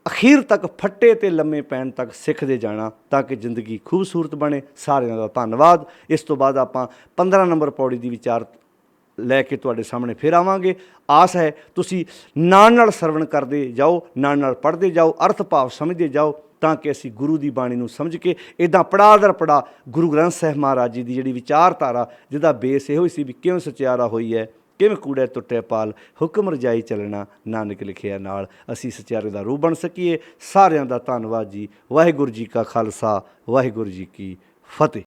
[SPEAKER 1] ਅਖੀਰ ਤੱਕ ਫੱਟੇ ਤੇ ਲੰਮੇ ਪੈਣ ਤੱਕ ਸਿੱਖਦੇ ਜਾਣਾ ਤਾਂ ਕਿ ਜ਼ਿੰਦਗੀ ਖੂਬਸੂਰਤ ਬਣੇ। ਸਾਰਿਆਂ ਦਾ ਧੰਨਵਾਦ। ਇਸ ਤੋਂ ਬਾਅਦ ਆਪਾਂ 15 ਨੰਬਰ ਪੌੜੀ ਦੀ ਵਿਚਾਰ ਲੈ ਕੇ ਤੁਹਾਡੇ ਸਾਹਮਣੇ ਫਿਰ ਆਵਾਂਗੇ। ਆਸ ਹੈ ਤੁਸੀਂ ਨਾਲ ਸਰਵਣ ਕਰਦੇ ਜਾਓ, ਨਾਲ ਪੜ੍ਹਦੇ ਜਾਓ, ਅਰਥ ਭਾਵ ਸਮਝਦੇ ਜਾਓ ਤਾਂ ਕਿ ਅਸੀਂ ਗੁਰੂ ਦੀ ਬਾਣੀ ਨੂੰ ਸਮਝ ਕੇ ਇੱਦਾਂ ਪੜਾਅ ਦਰ ਪੜਾਅ ਗੁਰੂ ਗ੍ਰੰਥ ਸਾਹਿਬ ਮਹਾਰਾਜ ਜੀ ਦੀ ਜਿਹੜੀ ਵਿਚਾਰਧਾਰਾ, ਜਿਹਦਾ ਬੇਸ ਇਹੋ ਹੀ ਸੀ ਵੀ ਕਿਉਂ ਸਚਿਆਰਾ ਹੋਈ ਹੈ, ਕਿਵੇਂ ਕੂੜੇ ਟੁੱਟੇ ਪਾਲ, ਹੁਕਮ ਰਜਾਈ ਚੱਲਣਾ, ਨਾਨਕ ਲਿਖਿਆ ਨਾਲ, ਅਸੀਂ ਸਚਿਆਰੇ ਦਾ ਰੂਪ ਬਣ ਸਕੀਏ। ਸਾਰਿਆਂ ਦਾ ਧੰਨਵਾਦ ਜੀ। ਵਾਹਿਗੁਰੂ ਜੀ ਕਾ ਖਾਲਸਾ, ਵਾਹਿਗੁਰੂ ਜੀ ਕੀ ਫਤਿਹ।